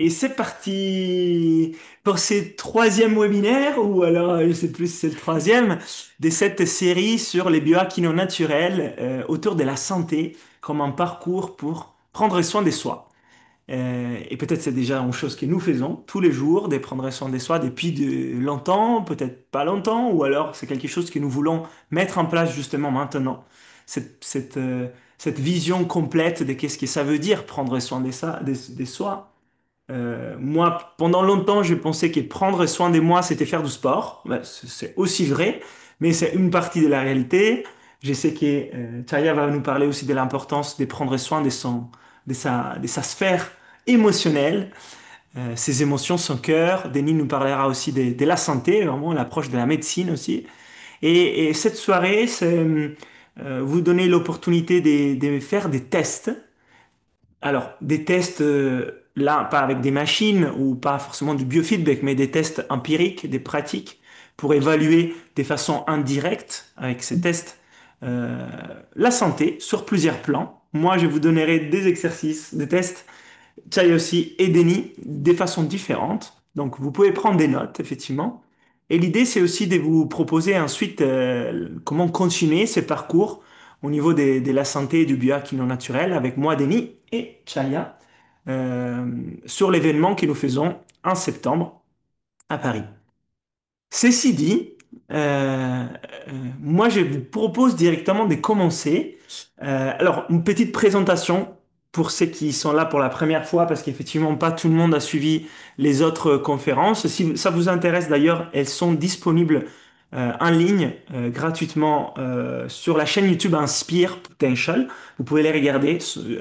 Et c'est parti pour ce troisième webinaire, ou alors je sais plus si c'est le troisième, de cette série sur les biohacks non naturels autour de la santé comme un parcours pour prendre soin de soi. Et peut-être c'est déjà une chose que nous faisons tous les jours, de prendre soin de soi depuis longtemps, peut-être pas longtemps, ou alors c'est quelque chose que nous voulons mettre en place justement maintenant. Cette vision complète de qu'est-ce que ça veut dire prendre soin de soi. Moi, pendant longtemps, je pensais que prendre soin de moi, c'était faire du sport. Ben, c'est aussi vrai, mais c'est une partie de la réalité. Je sais que Chaya va nous parler aussi de l'importance de prendre soin de sa sphère émotionnelle, ses émotions, son cœur. Denis nous parlera aussi de la santé, vraiment l'approche de la médecine aussi. Et cette soirée, c'est vous donner l'opportunité de faire des tests. Alors, des tests, là, pas avec des machines ou pas forcément du biofeedback, mais des tests empiriques, des pratiques pour évaluer de façon indirecte avec ces tests euh, la santé sur plusieurs plans. Moi, je vous donnerai des exercices, des tests, Chai aussi et Denis, de façon différente. Donc, vous pouvez prendre des notes, effectivement. Et l'idée, c'est aussi de vous proposer ensuite comment continuer ce parcours au niveau de la santé et du biohack non naturel avec moi, Denis et Chaya sur l'événement que nous faisons en septembre à Paris. Ceci dit, moi je vous propose directement de commencer. Alors, une petite présentation pour ceux qui sont là pour la première fois, parce qu'effectivement, pas tout le monde a suivi les autres conférences. Si ça vous intéresse d'ailleurs, elles sont disponibles en ligne gratuitement sur la chaîne YouTube Inspire Potential. Vous pouvez les regarder.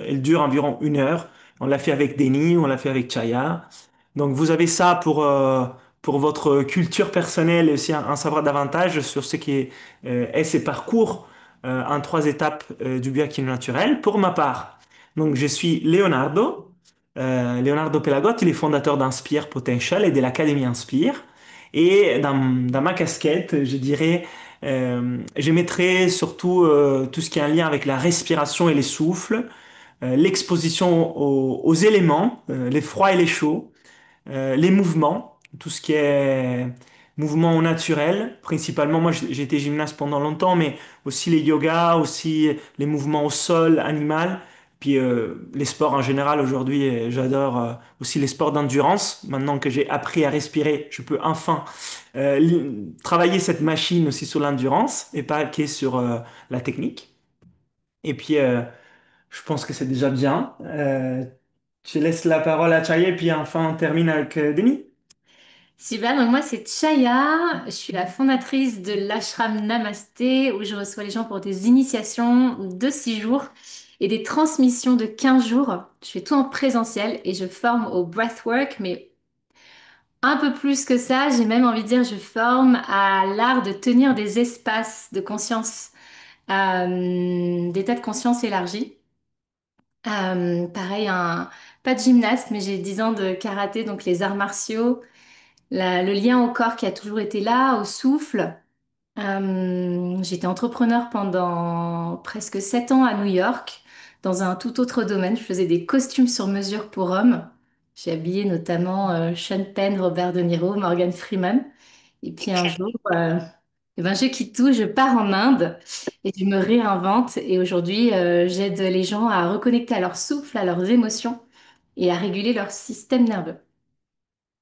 Elles durent environ 1 heure. On l'a fait avec Denis, on l'a fait avec Chaya. Donc vous avez ça pour votre culture personnelle et aussi en savoir davantage sur ce qui est ces parcours en 3 étapes du biohacking naturel. Pour ma part, donc je suis Leonardo Pelagotti, le fondateur d'Inspire Potential et de l'Académie Inspire. Et dans ma casquette, je dirais, je mettrai surtout tout ce qui est en lien avec la respiration et les souffles, l'exposition aux éléments, les froids et les chauds, les mouvements, tout ce qui est mouvement naturel, principalement, moi j'ai été gymnaste pendant longtemps, mais aussi les yogas, aussi les mouvements au sol, animal, puis les sports en général aujourd'hui, j'adore aussi les sports d'endurance. Maintenant que j'ai appris à respirer, je peux enfin travailler cette machine aussi sur l'endurance et pas que sur la technique. Et puis, je pense que c'est déjà bien. Je laisse la parole à Chaye, puis enfin on termine avec Denis. Super, donc moi c'est Chaya, je suis la fondatrice de l'ashram Namasté où je reçois les gens pour des initiations de 6 jours et des transmissions de 15 jours. Je fais tout en présentiel et je forme au breathwork, mais un peu plus que ça, j'ai même envie de dire je forme à l'art de tenir des espaces de conscience, d'état de conscience élargi. Pareil, pas de gymnaste, mais j'ai 10 ans de karaté, donc les arts martiaux. Le lien au corps qui a toujours été là, au souffle. J'étais entrepreneur pendant presque 7 ans à New York, dans un tout autre domaine. Je faisais des costumes sur mesure pour hommes. J'ai habillé notamment Sean Penn, Robert De Niro, Morgan Freeman. Et puis un jour, eh ben, je quitte tout, je pars en Inde et je me réinvente. Et aujourd'hui, j'aide les gens à reconnecter à leur souffle, à leurs émotions et à réguler leur système nerveux.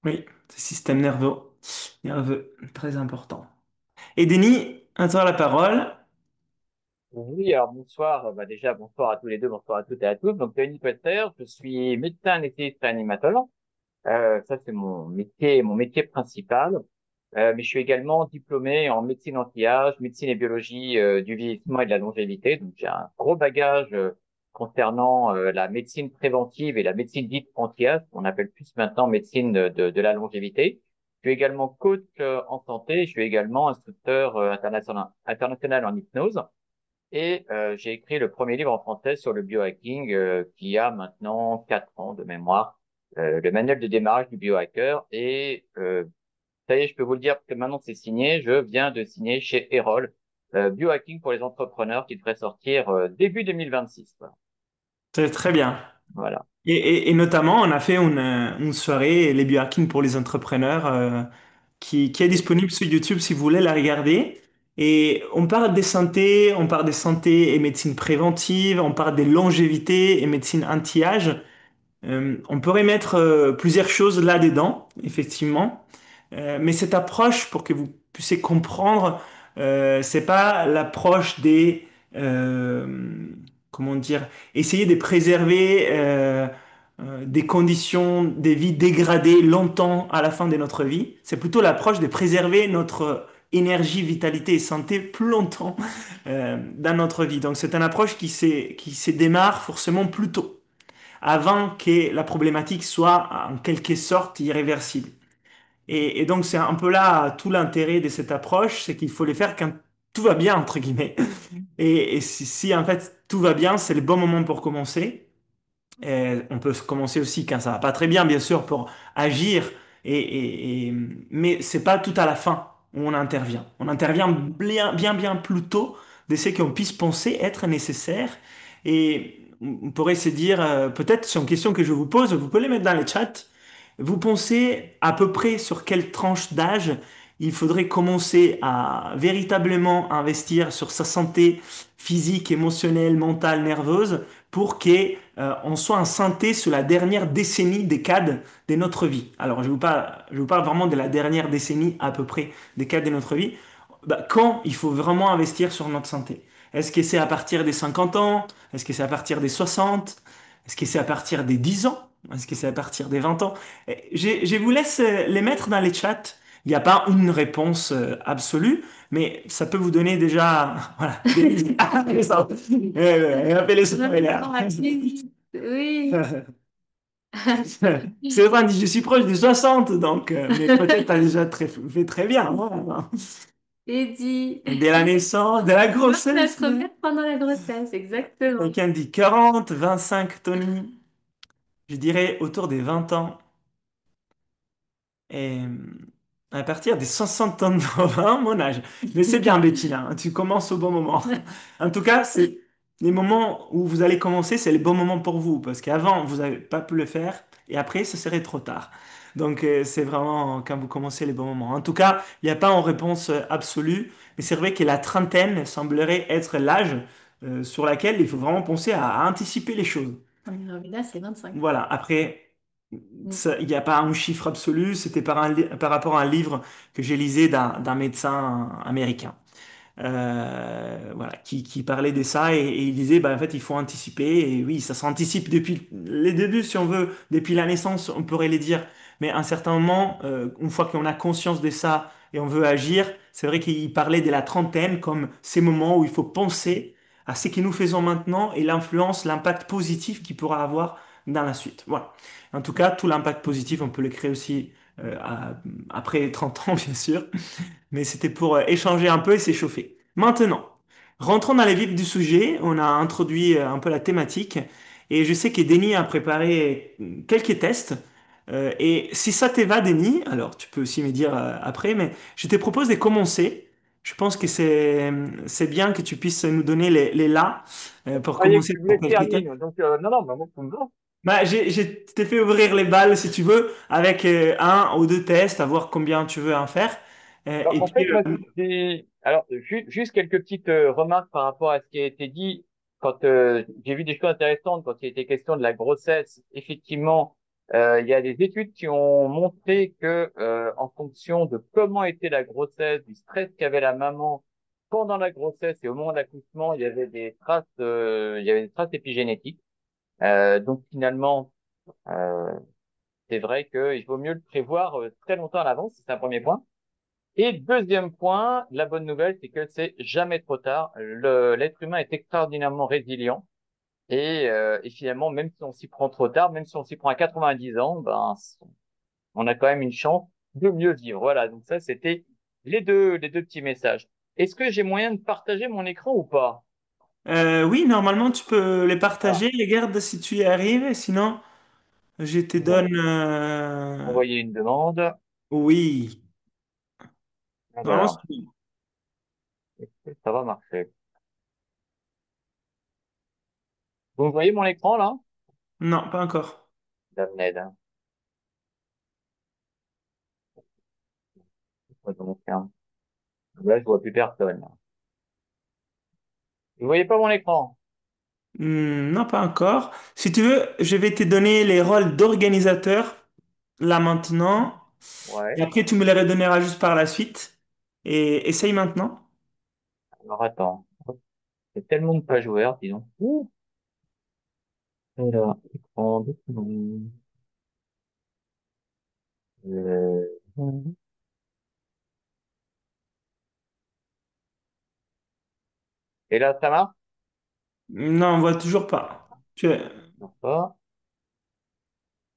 Oui, c'est système nerveux, très important. Et Denis, à toi la parole. Oui, alors bonsoir. Déjà, bonsoir à tous les deux, bonsoir à toutes et à tous. Donc, Denis Potter, je suis médecin anesthésiste réanimatologue. Ça, c'est mon métier principal. Mais je suis également diplômé en médecine anti-âge, médecine et biologie du vieillissement et de la longévité. Donc, j'ai un gros bagage concernant la médecine préventive et la médecine dite anti-âge, qu'on appelle plus maintenant médecine de la longévité. Je suis également coach en santé. Je suis également instructeur international en hypnose. Et j'ai écrit le premier livre en français sur le biohacking qui a maintenant 4 ans de mémoire, le manuel de démarrage du biohacker. Et ça y est, je peux vous le dire que maintenant c'est signé. Je viens de signer chez Erol, biohacking pour les entrepreneurs qui devrait sortir début 2026. Voilà. C'est très bien. Voilà. Et notamment, on a fait une soirée, les biohacking pour les entrepreneurs, qui est disponible sur YouTube si vous voulez la regarder. Et on parle des santé et médecine préventive, on parle des longévité et médecine anti-âge. On pourrait mettre plusieurs choses là-dedans, effectivement. Mais cette approche, pour que vous puissiez comprendre, c'est pas l'approche euh, comment dire, essayer de préserver des conditions de vie dégradées longtemps à la fin de notre vie. C'est plutôt l'approche de préserver notre énergie, vitalité et santé plus longtemps dans notre vie. Donc c'est une approche qui se démarre forcément plus tôt avant que la problématique soit en quelque sorte irréversible. Et donc c'est un peu là tout l'intérêt de cette approche, c'est qu'il faut les faire quand tout va bien, entre guillemets. Et si en fait tout va bien, c'est le bon moment pour commencer. On peut commencer aussi quand ça va pas très bien, bien sûr, pour agir. Mais c'est pas tout à la fin où on intervient. On intervient bien, bien, bien plus tôt de ce qu'on puisse penser être nécessaire. Et on pourrait se dire, peut-être c'est une question que je vous pose, vous pouvez les mettre dans le chat. Vous pensez à peu près sur quelle tranche d'âge il faudrait commencer à véritablement investir sur sa santé physique, émotionnelle, mentale, nerveuse pour que on soit en santé sur la dernière décennie des cadres de notre vie. Alors, je vous parle vraiment de la dernière décennie à peu près des cadres de notre vie. Bah, quand il faut vraiment investir sur notre santé? Est-ce que c'est à partir des 50 ans? Est-ce que c'est à partir des 60? Est-ce que c'est à partir des 10 ans? Est-ce que c'est à partir des 20 ans? Je vous laisse les mettre dans les chats. Il n'y a pas une réponse absolue, mais ça peut vous donner déjà, voilà, des... Ah, les sons. Rappelez les sons, là. Oui. C'est vrai, je suis proche des 60, donc, mais peut-être t'as déjà fait très bien, hein. Eddie. Dès la naissance, de la grossesse. Notre mère pendant la grossesse, exactement. Quelqu'un dit 40, 25, Tony. Je dirais autour des 20 ans. Et à partir des 60 ans de vin, mon âge. Mais c'est bien, Bettina, hein, tu commences au bon moment. En tout cas, c'est les moments où vous allez commencer, c'est les bons moments pour vous, parce qu'avant, vous n'avez pas pu le faire, et après, ce serait trop tard. Donc, c'est vraiment quand vous commencez les bons moments. En tout cas, il n'y a pas en réponse absolue, mais c'est vrai que la trentaine semblerait être l'âge sur laquelle il faut vraiment penser à anticiper les choses. Là, c'est 25. Voilà, après, Mm. il n'y a pas un chiffre absolu, c'était par rapport à un livre que j'ai lisé d'un médecin américain. Voilà, qui parlait de ça et il disait, bah, en fait, il faut anticiper. Et oui, ça s'anticipe depuis les débuts, si on veut, depuis la naissance, on pourrait les dire. Mais à un certain moment, une fois qu'on a conscience de ça et on veut agir, c'est vrai qu'il parlait de la trentaine comme ces moments où il faut penser à ce que nous faisons maintenant et l'influence, l'impact positif qu'il pourra avoir dans la suite. Voilà. En tout cas, tout l'impact positif, on peut le créer aussi après 30 ans, bien sûr. Mais c'était pour échanger un peu et s'échauffer. Maintenant, rentrons dans les vifs du sujet. On a introduit un peu la thématique et je sais que Denis a préparé quelques tests. Et si ça te va, Denis, alors tu peux aussi me dire après, mais je te propose de commencer. Je pense que c'est bien que tu puisses nous donner les là pour Croyez que commencer tu pour voulais que je quelques tests. termine. Donc, non, non, bah, moi, ça me va. Bah, je t'ai fait ouvrir les balles si tu veux, avec un ou deux tests, à voir combien tu veux en faire. Alors, Et en puis, fait, moi, alors, juste quelques petites remarques par rapport à ce qui a été dit. Quand j'ai vu des choses intéressantes quand il était question de la grossesse, effectivement, il y a des études qui ont montré que, en fonction de comment était la grossesse, du stress qu'avait la maman pendant la grossesse et au moment de l'accouchement, il y avait des traces épigénétiques. Donc, finalement, euh, c'est vrai qu'il vaut mieux le prévoir très longtemps à l'avance. C'est un premier point. Et deuxième point, la bonne nouvelle, c'est que c'est jamais trop tard. L'être humain est extraordinairement résilient. Et finalement, même si on s'y prend trop tard, même si on s'y prend à 90 ans, ben, on a quand même une chance de mieux vivre. Voilà. Donc ça, c'était les deux petits messages. Est-ce que j'ai moyen de partager mon écran ou pas? Oui, normalement, tu peux les Ah, partager. Regarde si tu y arrives. Sinon, je te bon, donne. envoyer une demande. Oui. Normalement, Alors, c'est- est-ce que ça va marcher? Vous voyez mon écran là? Non, pas encore. Damned, hein. Ouais, donc, hein. Là, je vois plus personne. Vous voyez pas mon écran? Non, pas encore. Si tu veux, je vais te donner les rôles d'organisateur là maintenant. Et Ouais. après, tu me les redonneras juste par la suite. Et essaye maintenant. Alors, attends. Il y a tellement de pages ouvertes, dis donc. Ouh. Alors, écran, document, euh, Et là, ça marche? Non, on voit toujours pas. Tu- Non, pas.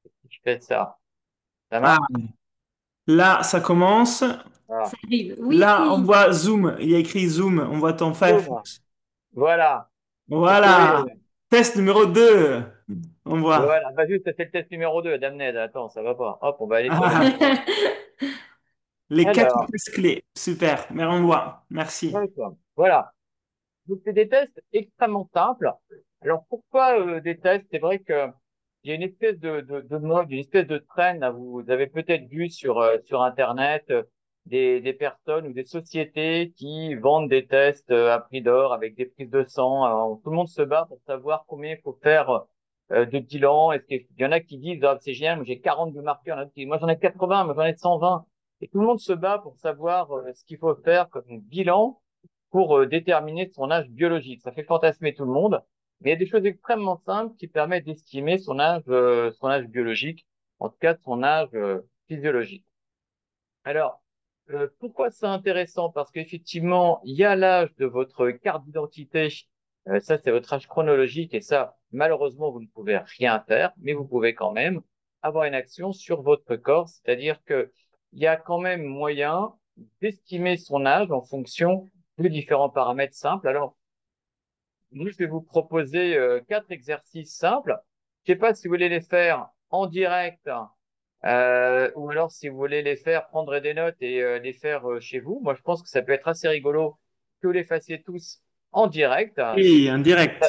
Si je fais ça. Ça Ah, marche? là, ça commence. Ça Voilà. arrive. Là, on Oui. voit Zoom. Il y a écrit Zoom. On voit ton Boum. Firefox. Voilà. J'ai Voilà. trouvé. Test numéro 2. On voit. Voilà. Bah, juste, ça fait le test numéro 2, Damned. Attends, ça va pas. Hop, on va aller sur le Ah, numéro 2. les quatre Alors, tests clés. Super. Mais on voit. Merci. d'accord. Voilà. Donc, c'est des tests extrêmement simples. Alors, pourquoi des tests? C'est vrai que il y a une espèce de mode, une espèce de trend, là, vous avez peut-être vu sur Internet, des personnes ou des sociétés qui vendent des tests à prix d'or avec des prises de sang. Alors, tout le monde se bat pour savoir combien il faut faire de bilan. Il y en a qui disent, ah, c'est génial, moi j'ai 42 marqueurs. Il y en a qui disent, moi j'en ai 80, moi j'en ai 120. Et tout le monde se bat pour savoir ce qu'il faut faire comme bilan pour déterminer son âge biologique. Ça fait fantasmer tout le monde, mais il y a des choses extrêmement simples qui permettent d'estimer son âge biologique, en tout cas son âge physiologique. Alors, pourquoi c'est intéressant? Parce qu'effectivement, il y a l'âge de votre carte d'identité. Ça, c'est votre âge chronologique et ça, malheureusement, vous ne pouvez rien faire, mais vous pouvez quand même avoir une action sur votre corps. C'est-à-dire que il y a quand même moyen d'estimer son âge en fonction de différents paramètres simples. Alors, moi, je vais vous proposer quatre exercices simples. Je sais pas si vous voulez les faire en direct ou alors si vous voulez les faire, prendre des notes et les faire chez vous. Moi, je pense que ça peut être assez rigolo que vous les fassiez tous en direct. Et en direct.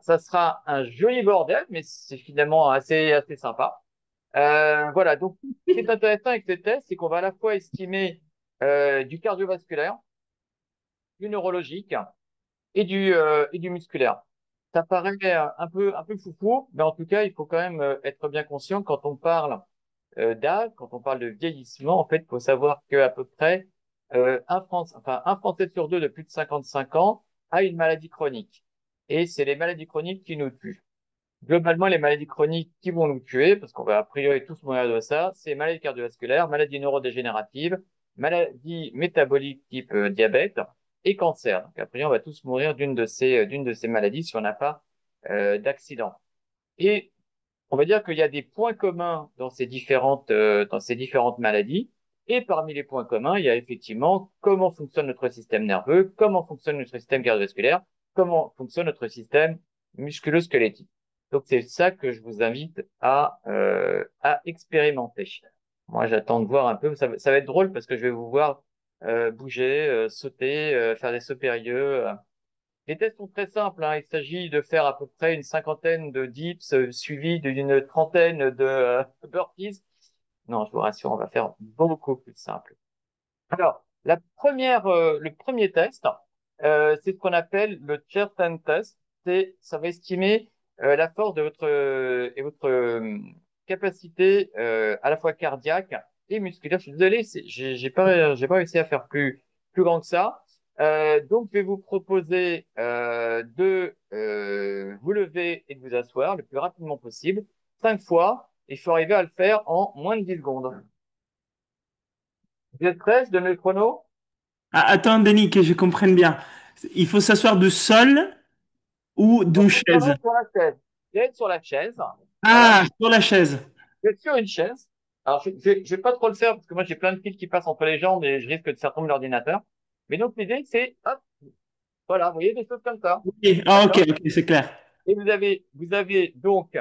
Ça sera un joli bordel, mais c'est finalement assez sympa. Voilà, donc ce qui est intéressant avec ces tests, c'est qu'on va à la fois estimer du cardiovasculaire, du neurologique et du musculaire. Ça paraît un peu foufou, mais en tout cas, il faut quand même être bien conscient quand on parle d'âge, quand on parle de vieillissement, en fait, il faut savoir qu'à peu près un Français sur deux de plus de 55 ans a une maladie chronique. Et c'est les maladies chroniques qui nous tuent. Globalement, les maladies chroniques qui vont nous tuer, parce qu'on va a priori tous mourir de ça, c'est maladies cardiovasculaires, maladies neurodégénératives, maladies métaboliques type diabète et cancer. Donc, a priori, on va tous mourir d'une de ces maladies si on n'a pas d'accident. Et on va dire qu'il y a des points communs dans ces différentes maladies. Et parmi les points communs, il y a effectivement comment fonctionne notre système nerveux, comment fonctionne notre système cardiovasculaire, comment fonctionne notre système musculo-squelettique. Donc c'est ça que je vous invite à expérimenter. Moi, j'attends de voir un peu. Ça va être drôle parce que je vais vous voir bouger, sauter, faire des sauts périlleux. Les tests sont très simples, hein. Il s'agit de faire à peu près une cinquantaine de dips suivis d'une trentaine de burpees. Non, je vous rassure, on va faire beaucoup plus simple. Alors, le premier test, c'est ce qu'on appelle le chair stand test. Ça va estimer la force de votre capacité à la fois cardiaque et musculaire. Je suis désolé, j'ai pas réussi à faire plus grand que ça. Donc, je vais vous proposer de vous lever et de vous asseoir le plus rapidement possible, 5 fois. Il faut arriver à le faire en moins de 10 secondes. Vous êtes prêts? Je donne le chrono? Ah, attends, Denis, que je comprenne bien. Il faut s'asseoir du sol ou Pas d'une chaise. forcément sur la chaise. Vous êtes sur la chaise. Voilà. Ah, sur la chaise. Vous êtes sur une chaise. Alors, je vais pas trop le faire parce que moi, j'ai plein de fils qui passent entre les jambes et je risque de faire tomber l'ordinateur. Mais donc, l'idée, c'est, hop, voilà, vous voyez des choses comme ça. Ok, ah, ok, D'accord? ok, c'est clair. Et vous avez donc,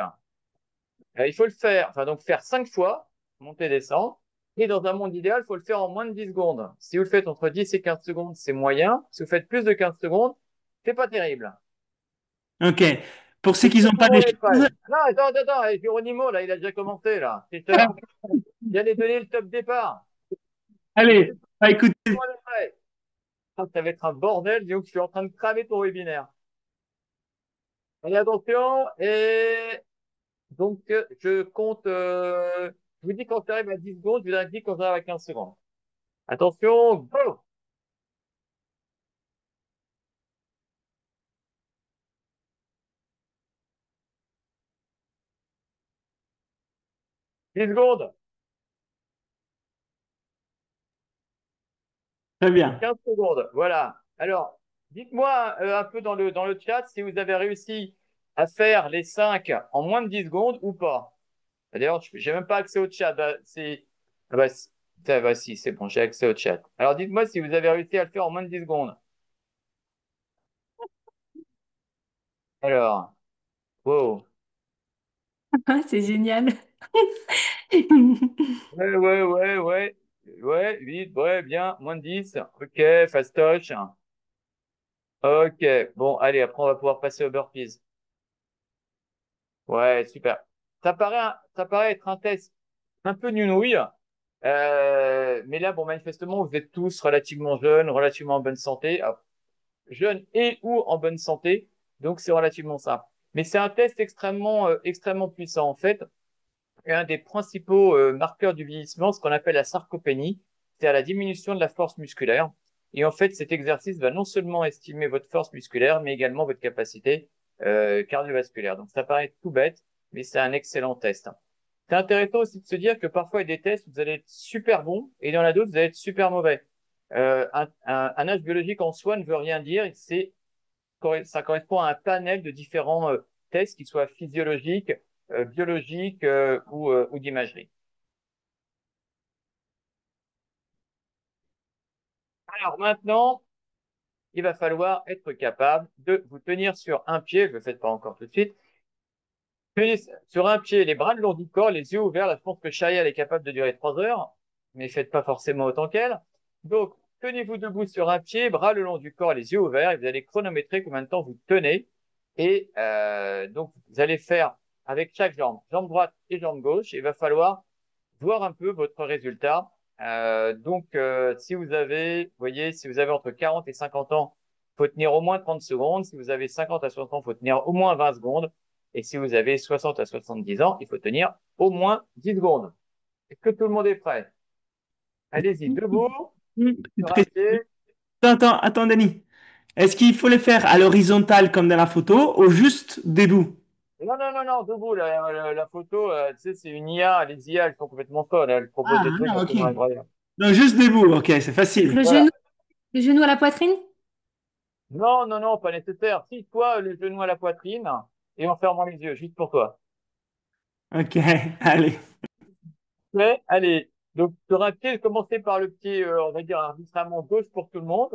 il faut le faire, enfin, donc faire 5 fois, monter, descendre. Et dans un monde idéal, il faut le faire en moins de 10 secondes. Si vous le faites entre 10 et 15 secondes, c'est moyen. Si vous faites plus de 15 secondes, c'est pas terrible. Ok. Pour ceux Est-ce qui que n'ont tout pas le des monde est choses, prêt? Non, attends, Geronimo, là, il a déjà commencé, là. J'allais donner le top départ. Est-ce que allez, tout bah, écoutez, le monde est prêt? Ah, ça va être un bordel, donc je suis en train de cramer ton webinaire. Allez, attention, et donc je compte, je vous dis quand j'arrive à 10 secondes, je vous dis quand j'arrive à 15 secondes. Attention, go! 10 secondes, très bien. 15 secondes, voilà. Alors, dites-moi un peu dans le chat si vous avez réussi à faire les 5 en moins de 10 secondes ou pas. D'ailleurs, j'ai même pas accès au chat. Ah bah, si, c'est bon, j'ai accès au chat. Alors, dites-moi si vous avez réussi à le faire en moins de 10 secondes. Alors, wow. Ah, c'est génial. Ouais. Ouais, 8, ouais, bien, moins de 10. Ok, fastoche. Ok, bon, allez, après, on va pouvoir passer au burpees. Ouais, super. Ça paraît être un test un peu nunouille. Mais là, bon, manifestement, vous êtes tous relativement jeunes, relativement en bonne santé. Alors, jeunes et ou en bonne santé. Donc, c'est relativement simple. Mais c'est un test extrêmement puissant. En fait, un des principaux marqueurs du vieillissement, ce qu'on appelle la sarcopénie, c'est à la diminution de la force musculaire. Et en fait, cet exercice va non seulement estimer votre force musculaire, mais également votre capacité cardiovasculaire. Donc, ça paraît tout bête, mais c'est un excellent test. C'est intéressant aussi de se dire que parfois, il y a des tests où vous allez être super bon et dans la d'autres, vous allez être super mauvais. Un âge biologique en soi ne veut rien dire. Ça correspond à un panel de différents tests, qui soient physiologiques, biologiques ou d'imagerie. Alors maintenant, il va falloir être capable de vous tenir sur un pied. Je ne le faites pas encore tout de suite. Tenez sur un pied, les bras le long du corps, les yeux ouverts. Là, je pense que Shaya elle est capable de durer 3 heures, mais faites pas forcément autant qu'elle. Donc, tenez-vous debout sur un pied, bras le long du corps, les yeux ouverts, et vous allez chronométrer combien de temps vous tenez. Et donc, vous allez faire avec chaque jambe, jambe droite et jambe gauche. Et il va falloir voir un peu votre résultat. Si vous avez, vous voyez, si vous avez entre 40 et 50 ans, faut tenir au moins 30 secondes. Si vous avez 50 à 60 ans, faut tenir au moins 20 secondes. Et si vous avez 60 à 70 ans, il faut tenir au moins 10 secondes. Est-ce que tout le monde est prêt? Allez-y, debout, C'est sur un très- pied. Attends, Denis. Est-ce qu'il faut les faire à l'horizontale comme dans la photo ou juste debout? Non, debout. La photo, tu sais, c'est une IA. Les IA, elles sont complètement folles. Elles proposent Ah, des trucs non, ok. absolument incroyables. Non, juste debout, ok, c'est Donc facile. Voilà. le genou à la poitrine? Non, pas nécessaire. Si toi, le genou à la poitrine et en fermant les yeux, juste pour toi. Ok, allez. Mais allez, donc sur un pied, commencer par le pied, on va dire arbitrairement gauche pour tout le monde.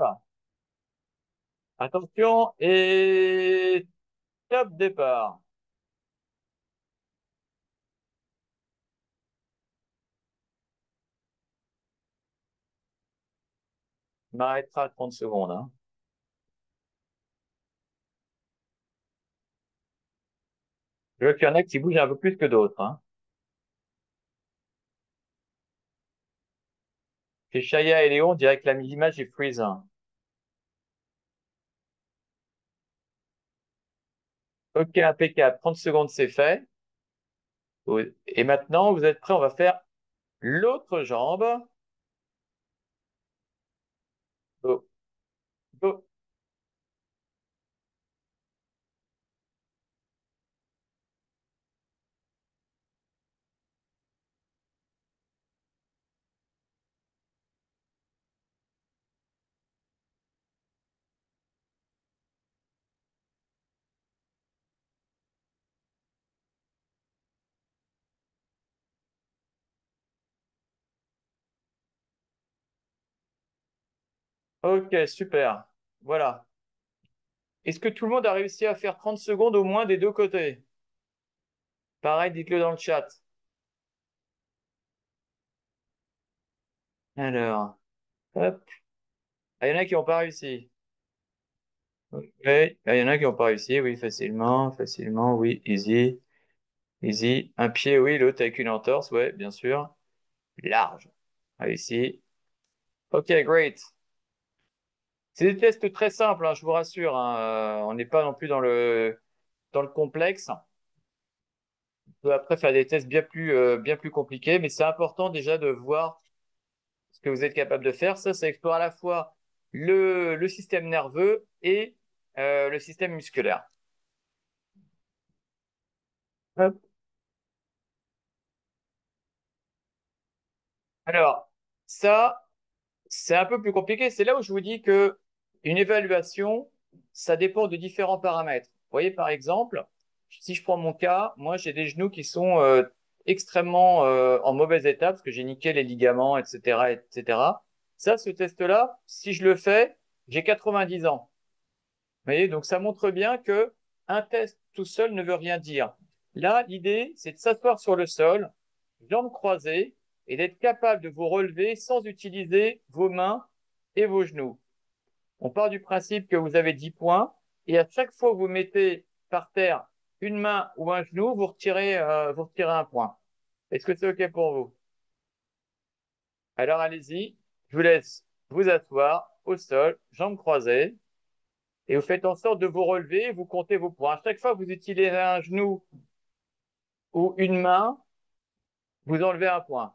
Attention et top départ. On m'arrêtera à 30 secondes. Hein. Je veux qu'il y en a qui bougent un peu plus que d'autres. Hein. Chez Chaya et Léon, on dirait que l'image est freeze. Hein. Ok, impeccable. 30 secondes, c'est fait. Et maintenant, vous êtes prêts? On va faire l'autre jambe. Go, go. Ok, super. Voilà. Est-ce que tout le monde a réussi à faire 30 secondes au moins des deux côtés? Pareil, dites-le dans le chat. Alors, hop. Ah, il y en a qui n'ont pas réussi. Ouais, il y en a qui n'ont pas réussi, oui, facilement, facilement, oui, easy, easy. Un pied, oui, l'autre avec une entorse, ouais, bien sûr. Large. Réussi. Ok, great. C'est des tests très simples, hein, je vous rassure, hein. On n'est pas non plus dans le complexe. On peut après faire des tests bien plus compliqués, mais c'est important déjà de voir ce que vous êtes capable de faire. Ça explore à la fois le système nerveux et le système musculaire. Hop. Alors, ça, c'est un peu plus compliqué. C'est là où je vous dis que une évaluation, ça dépend de différents paramètres. Vous voyez, par exemple, si je prends mon cas, moi, j'ai des genoux qui sont extrêmement en mauvaise état parce que j'ai niqué les ligaments, etc., etc. Ça, ce test-là, si je le fais, j'ai 90 ans. Vous voyez, donc ça montre bien que un test tout seul ne veut rien dire. Là, l'idée, c'est de s'asseoir sur le sol, jambes croisées, et d'être capable de vous relever sans utiliser vos mains et vos genoux. On part du principe que vous avez 10 points, et à chaque fois que vous mettez par terre une main ou un genou, vous retirez un point. Est-ce que c'est OK pour vous? Alors allez-y, je vous laisse vous asseoir au sol, jambes croisées, et vous faites en sorte de vous relever et vous comptez vos points. À chaque fois que vous utilisez un genou ou une main, vous enlevez un point.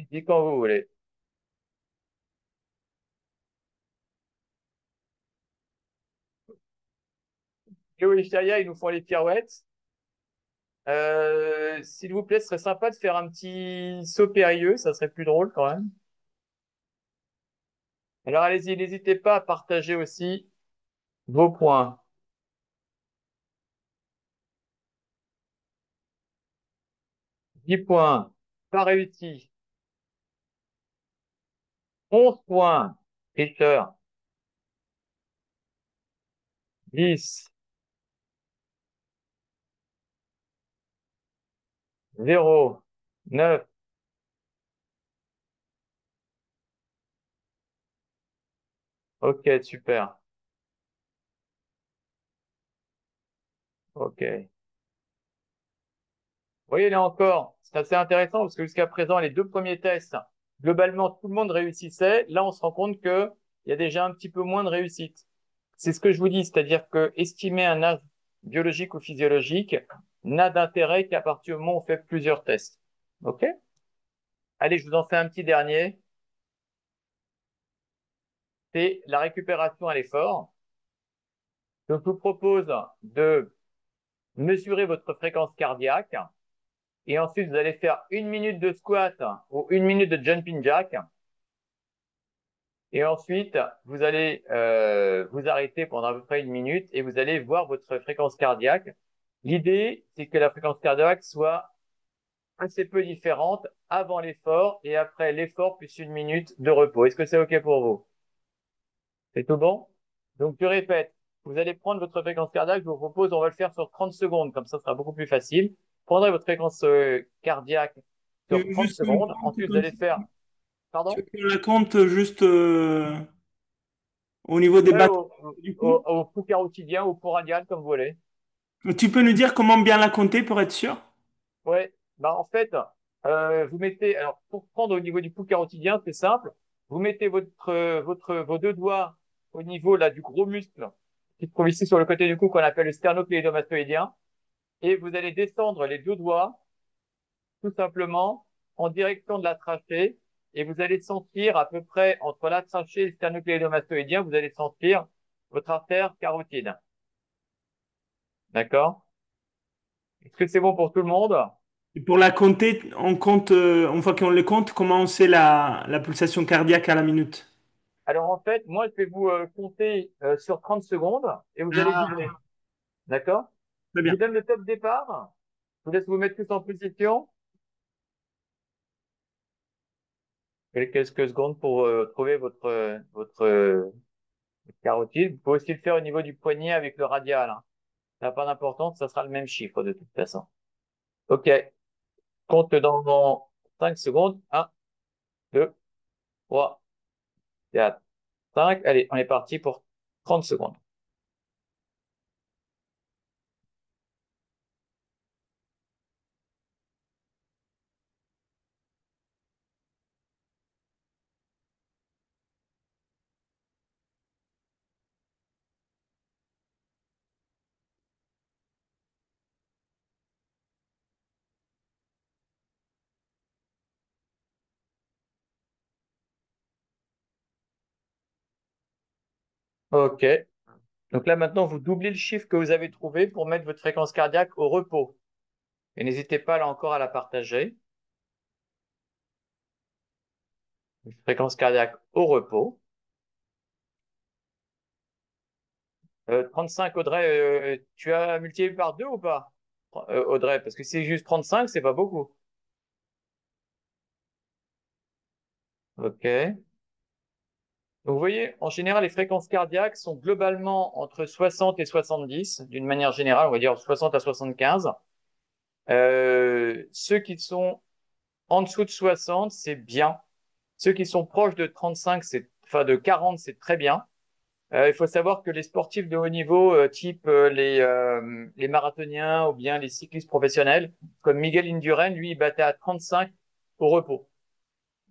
Dites quand vous voulez. Théo et Chaya, ils nous font les pirouettes. S'il vous plaît, ce serait sympa de faire un petit saut périlleux, ça serait plus drôle quand même. Alors allez-y, n'hésitez pas à partager aussi vos points. 10 points, pas réussi. 11 points, tricheur. 10, 0, 9. Ok, super. Ok. Vous voyez, là encore, c'est assez intéressant parce que jusqu'à présent, les deux premiers tests, globalement, tout le monde réussissait. Là, on se rend compte que il y a déjà un petit peu moins de réussite. C'est ce que je vous dis, c'est-à-dire que estimer un âge biologique ou physiologique n'a d'intérêt qu'à partir du moment où on fait plusieurs tests. OK? Allez, je vous en fais un petit dernier. C'est la récupération à l'effort. Donc, je vous propose de mesurer votre fréquence cardiaque et ensuite, vous allez faire 1 minute de squat ou 1 minute de jumping jack. Et ensuite, vous allez vous arrêter pendant à peu près 1 minute et vous allez voir votre fréquence cardiaque. L'idée, c'est que la fréquence cardiaque soit assez peu différente avant l'effort et après l'effort plus 1 minute de repos. Est-ce que c'est OK pour vous? C'est tout bon? Donc, je répète, vous allez prendre votre fréquence cardiaque, je vous propose, on va le faire sur 30 secondes, comme ça sera beaucoup plus facile. Prendrez votre fréquence cardiaque Tu sur veux 30 juste qu'on secondes. compte Ensuite, vous comme allez ça? faire, Tu veux pardon? qu'on la compte juste au niveau des Ouais, battements du coup? au pouls carotidien, au pouls radial, comme vous voulez. Tu peux nous dire comment bien la compter pour être sûr? Ouais, bah en fait, vous mettez, alors pour prendre au niveau du pouls carotidien, c'est simple. Vous mettez vos deux doigts au niveau là du gros muscle qui se trouve ici sur le côté du cou qu'on appelle le sternocléidomastoïdien, et vous allez descendre les deux doigts tout simplement en direction de la trachée, et vous allez sentir à peu près entre la trachée et le sternocléidomastoïdien, vous allez sentir votre artère carotide. D'accord? Est-ce que c'est bon pour tout le monde? Et pour la compter, on compte, une fois qu'on le compte, comment on sait la pulsation cardiaque à la minute? Alors en fait, moi je vais vous compter sur 30 secondes et vous allez Ah, juger. D'accord? très Je vous bien. donne le top départ. Je vous laisse vous mettre tous en position. Quelques secondes pour trouver votre carotide. Vous pouvez aussi le faire au niveau du poignet avec le radial, hein. Ça n'a pas d'importance, ça sera le même chiffre de toute façon. Ok. Compte dans 5 secondes. Un, 2, 3, 4, 5. Allez, on est parti pour 30 secondes. OK. Donc là, maintenant, vous doublez le chiffre que vous avez trouvé pour mettre votre fréquence cardiaque au repos. Et n'hésitez pas là encore à la partager. Fréquence cardiaque au repos. 35, Audrey, tu as multiplié par 2 ou pas? Audrey, parce que si c'est juste 35, c'est pas beaucoup. OK. Donc, vous voyez, en général, les fréquences cardiaques sont globalement entre 60 et 70, d'une manière générale, on va dire 60 à 75. Ceux qui sont en dessous de 60, c'est bien. Ceux qui sont proches de 35, enfin de 40, c'est très bien. Il faut savoir que les sportifs de haut niveau, type les marathoniens ou bien les cyclistes professionnels, comme Miguel Indurain, lui, il battait à 35 au repos.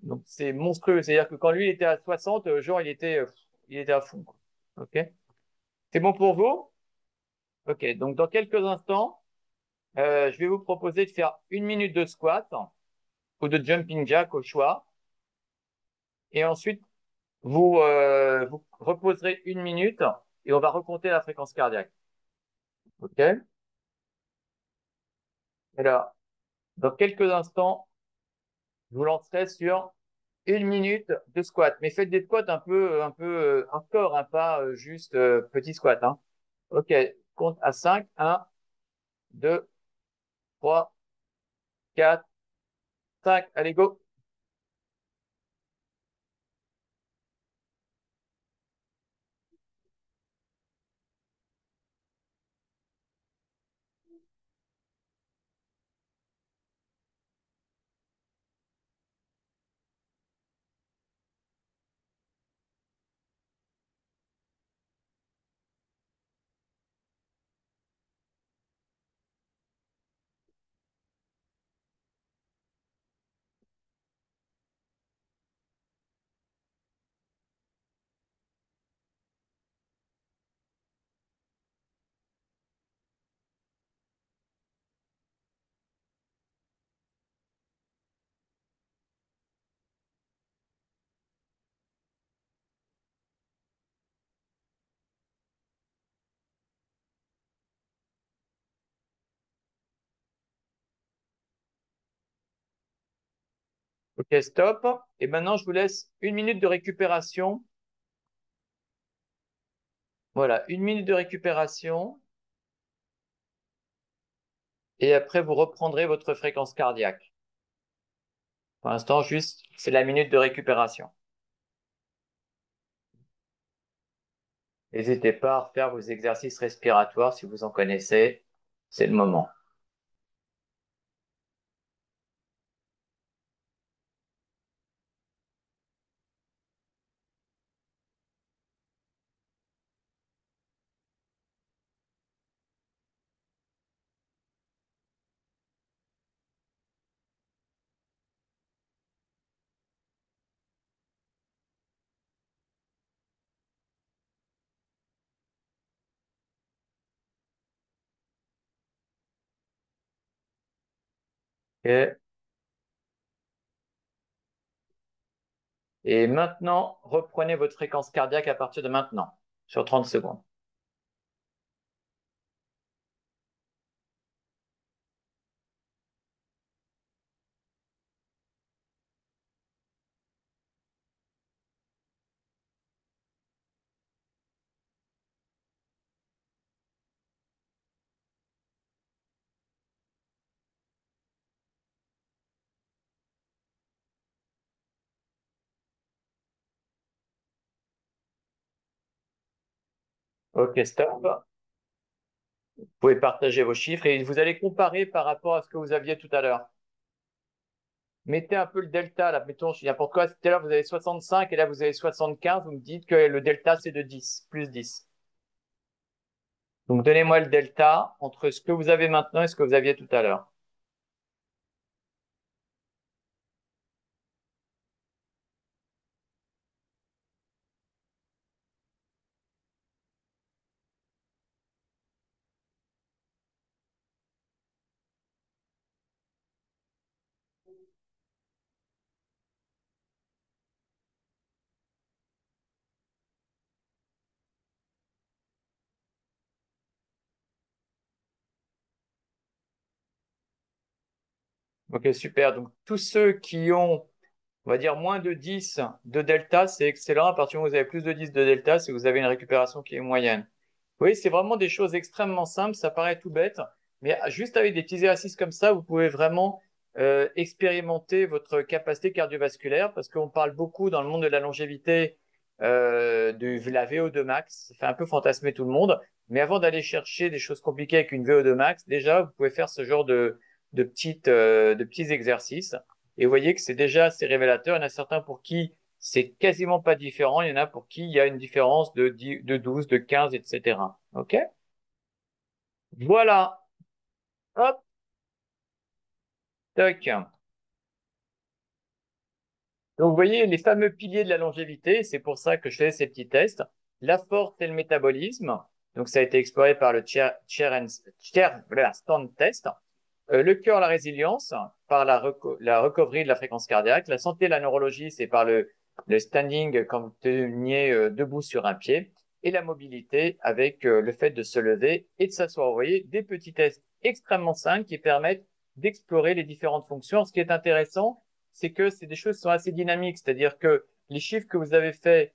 Donc c'est monstrueux. C'est-à-dire que quand lui il était à 60, genre il était à fond, quoi. Ok. C'est bon pour vous? Ok. Donc dans quelques instants, je vais vous proposer de faire 1 minute de squat ou de jumping jack au choix, et ensuite vous reposerez 1 minute et on va recompter la fréquence cardiaque. Ok. Alors, dans quelques instants, je vous lancerai sur 1 minute de squat. Mais faites des squats un peu hardcore, hein, pas juste petit squat, hein. Ok, compte à 5. 1, 2, 3, 4, 5. Allez, go. Ok, stop. Et maintenant, je vous laisse 1 minute de récupération. Voilà, 1 minute de récupération. Et après, vous reprendrez votre fréquence cardiaque. Pour l'instant, juste, c'est la minute de récupération. N'hésitez pas à refaire vos exercices respiratoires si vous en connaissez. C'est le moment. Ok. Et maintenant, reprenez votre fréquence cardiaque à partir de maintenant, sur 30 secondes. Ok, stop. Vous pouvez partager vos chiffres et vous allez comparer par rapport à ce que vous aviez tout à l'heure. Mettez un peu le delta, là, mettons, je dis n'importe quoi, tout à l'heure vous avez 65 et là vous avez 75, vous me dites que le delta c'est de 10, plus 10. Donc donnez-moi le delta entre ce que vous avez maintenant et ce que vous aviez tout à l'heure. Ok, super. Donc tous ceux qui ont, on va dire, moins de 10 de delta, c'est excellent. À partir du moment où vous avez plus de 10 de delta, c'est que vous avez une récupération qui est moyenne. Oui, c'est vraiment des choses extrêmement simples. Ça paraît tout bête, mais juste avec des petits exercices comme ça, vous pouvez vraiment expérimenter votre capacité cardiovasculaire parce qu'on parle beaucoup dans le monde de la longévité de la VO2 max. Ça fait un peu fantasmer tout le monde. Mais avant d'aller chercher des choses compliquées avec une VO2 max, déjà, vous pouvez faire ce genre de petits exercices. Et vous voyez que c'est déjà assez révélateur. Il y en a certains pour qui c'est quasiment pas différent. Il y en a pour qui il y a une différence de 10, de 12, de 15, etc. OK? Voilà. Hop, toc. Donc, vous voyez les fameux piliers de la longévité. C'est pour ça que je fais ces petits tests. La force et le métabolisme. Donc, ça a été exploré par le voilà, stand test. Le cœur, la résilience, par la recovery de la fréquence cardiaque. La santé, la neurologie, c'est par le standing quand vous teniez debout sur un pied. Et la mobilité avec le fait de se lever et de s'asseoir. Vous voyez, des petits tests extrêmement simples qui permettent d'explorer les différentes fonctions. Ce qui est intéressant, c'est que c'est des choses qui sont assez dynamiques. C'est-à-dire que les chiffres que vous avez faits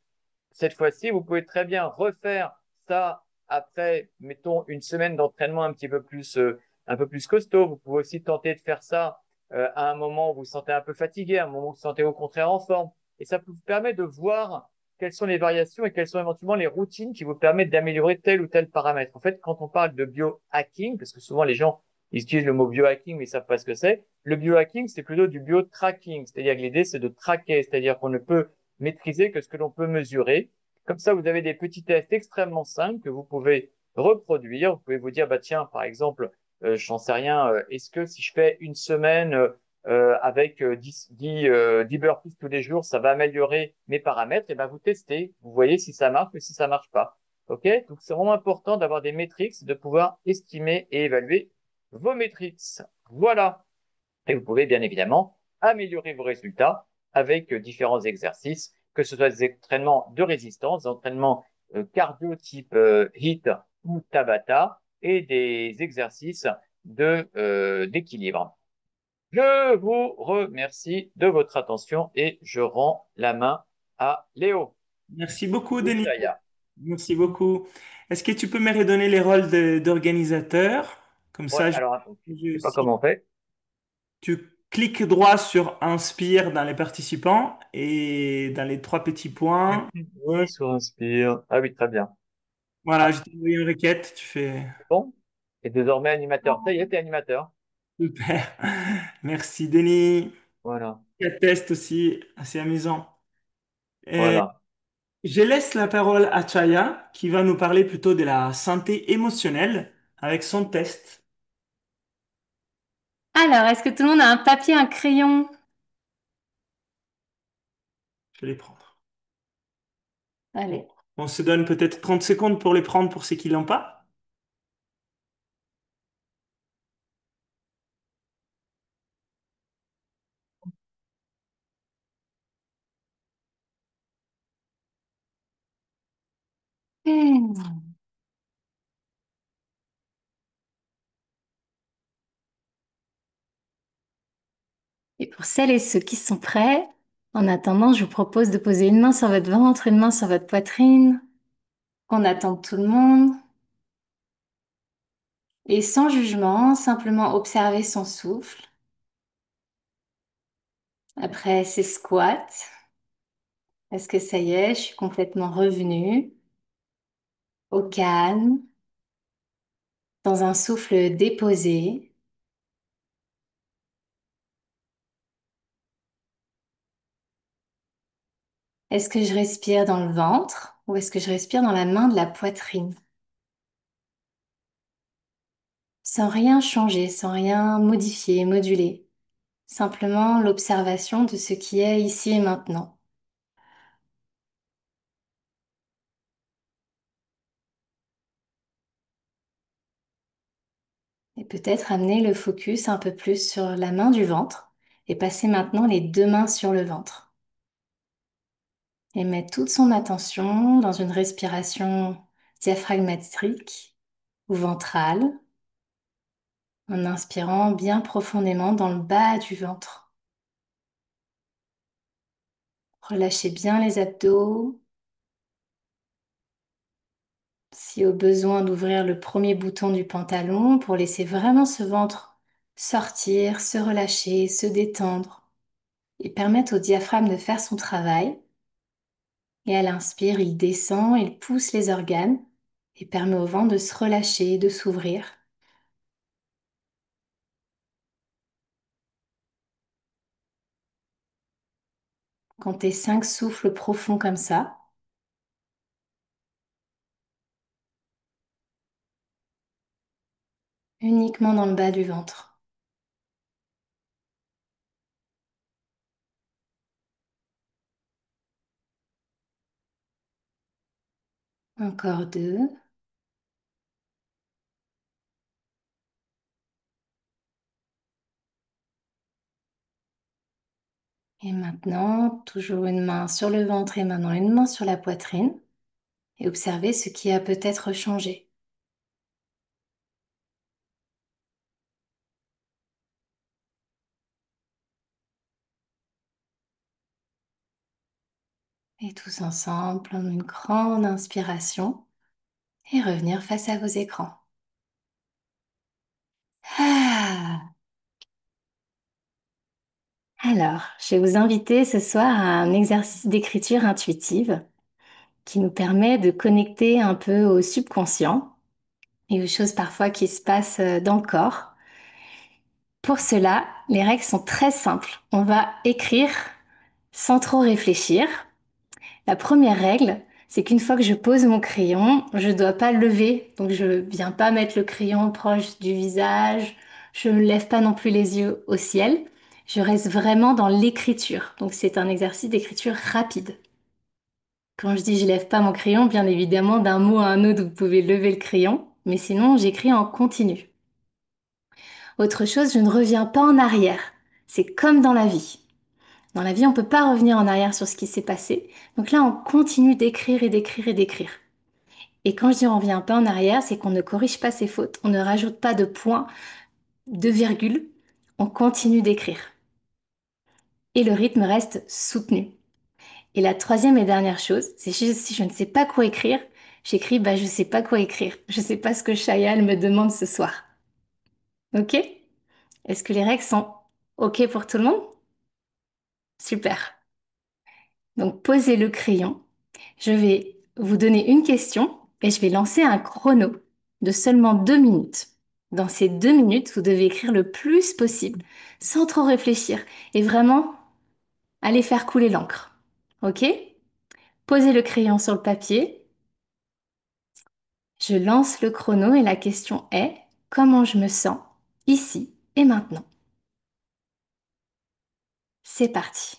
cette fois-ci, vous pouvez très bien refaire ça après, mettons, une semaine d'entraînement un peu plus costaud. Vous pouvez aussi tenter de faire ça à un moment où vous vous sentez un peu fatigué, à un moment où vous vous sentez au contraire en forme. Et ça vous permet de voir quelles sont les variations et quelles sont éventuellement les routines qui vous permettent d'améliorer tel ou tel paramètre. En fait, quand on parle de biohacking, parce que souvent les gens ils utilisent le mot biohacking mais ils savent pas ce que c'est, le biohacking c'est plutôt du biotracking, c'est-à-dire que l'idée c'est de traquer, c'est-à-dire qu'on ne peut maîtriser que ce que l'on peut mesurer. Comme ça, vous avez des petits tests extrêmement simples que vous pouvez reproduire. Vous pouvez vous dire, bah tiens, par exemple, j'en sais rien, est-ce que si je fais une semaine avec 10 burpees tous les jours, ça va améliorer mes paramètres? Et ben vous testez, vous voyez si ça marche ou si ça marche pas. OK? Donc c'est vraiment important d'avoir des métriques, de pouvoir estimer et évaluer vos métriques. Voilà. Et vous pouvez bien évidemment améliorer vos résultats avec différents exercices, que ce soit des entraînements de résistance, des entraînements cardio type HIIT ou Tabata, et des exercices d'équilibre. Je vous remercie de votre attention et je rends la main à Léo Merci beaucoup, ou Denis. Chaya. Merci beaucoup. Est-ce que tu peux me redonner les rôles d'organisateur? Comme Ouais, ça, alors attends, je sais pas si comment on fait. tu cliques droit sur Inspire dans les participants et dans les trois petits points. Ouais, Et sur Inspire. Ah oui, très bien. voilà, je Ah, t'ai envoyé une requête. Tu fais c'est bon. Et désormais animateur. Ça y est, t'es animateur. super. Merci, Denis. Voilà. Un test aussi assez amusant. Et Voilà. je laisse la parole à Chaya qui va nous parler plutôt de la santé émotionnelle avec son test. Alors, est-ce que tout le monde a un papier, un crayon? Je vais les prendre. Bon, Allez. on se donne peut-être 30 secondes pour les prendre pour ceux qui l'ont pas. Hmm. Et pour celles et ceux qui sont prêts, en attendant, je vous propose de poser une main sur votre ventre, une main sur votre poitrine, qu'on attende tout le monde. Et sans jugement, simplement observer son souffle. Après ces squats, est-ce que ça y est, je suis complètement revenue au calme, dans un souffle déposé. Est-ce que je respire dans le ventre ou est-ce que je respire dans la main de la poitrine? Sans rien changer, sans rien modifier, moduler. Simplement l'observation de ce qui est ici et maintenant. Et peut-être amener le focus un peu plus sur la main du ventre et passer maintenant les deux mains sur le ventre. Et mettre toute son attention dans une respiration diaphragmatique ou ventrale en inspirant bien profondément dans le bas du ventre. Relâchez bien les abdos. Si au besoin d'ouvrir le premier bouton du pantalon pour laisser vraiment ce ventre sortir, se relâcher, se détendre et permettre au diaphragme de faire son travail. Et à l'inspire, il descend, il pousse les organes et permet au ventre de se relâcher, de s'ouvrir. Comptez 5 souffles profonds comme ça. Uniquement dans le bas du ventre. Encore 2. Et maintenant, toujours une main sur le ventre et maintenant une main sur la poitrine. Et observez ce qui a peut-être changé. Et tous ensemble, prendre une grande inspiration et revenir face à vos écrans. Ah. Alors, je vais vous inviter ce soir à un exercice d'écriture intuitive qui nous permet de connecter un peu au subconscient et aux choses parfois qui se passent dans le corps. Pour cela, les règles sont très simples. On va écrire sans trop réfléchir. La première règle, c'est qu'une fois que je pose mon crayon, je ne dois pas lever. Donc je ne viens pas mettre le crayon proche du visage. Je ne lève pas non plus les yeux au ciel. Je reste vraiment dans l'écriture. Donc c'est un exercice d'écriture rapide. Quand je dis je lève pas mon crayon, bien évidemment, d'un mot à un autre, vous pouvez lever le crayon. Mais sinon, j'écris en continu. Autre chose, je ne reviens pas en arrière. C'est comme dans la vie. Dans la vie, on ne peut pas revenir en arrière sur ce qui s'est passé. Donc là, on continue d'écrire et d'écrire et d'écrire. Et quand je dis on ne revient pas en arrière, c'est qu'on ne corrige pas ses fautes, on ne rajoute pas de points, de virgules, on continue d'écrire. Et le rythme reste soutenu. Et la troisième et dernière chose, c'est si je ne sais pas quoi écrire, j'écris je ne sais pas quoi écrire. Je ne sais pas ce que Chayal me demande ce soir. Ok? Est-ce que les règles sont ok pour tout le monde? Super. Donc posez le crayon. Je vais vous donner une question et je vais lancer un chrono de seulement 2 minutes. Dans ces 2 minutes, vous devez écrire le plus possible, sans trop réfléchir, et vraiment aller faire couler l'encre. Ok? Posez le crayon sur le papier. Je lance le chrono et la question est, comment je me sens ici et maintenant? C'est parti.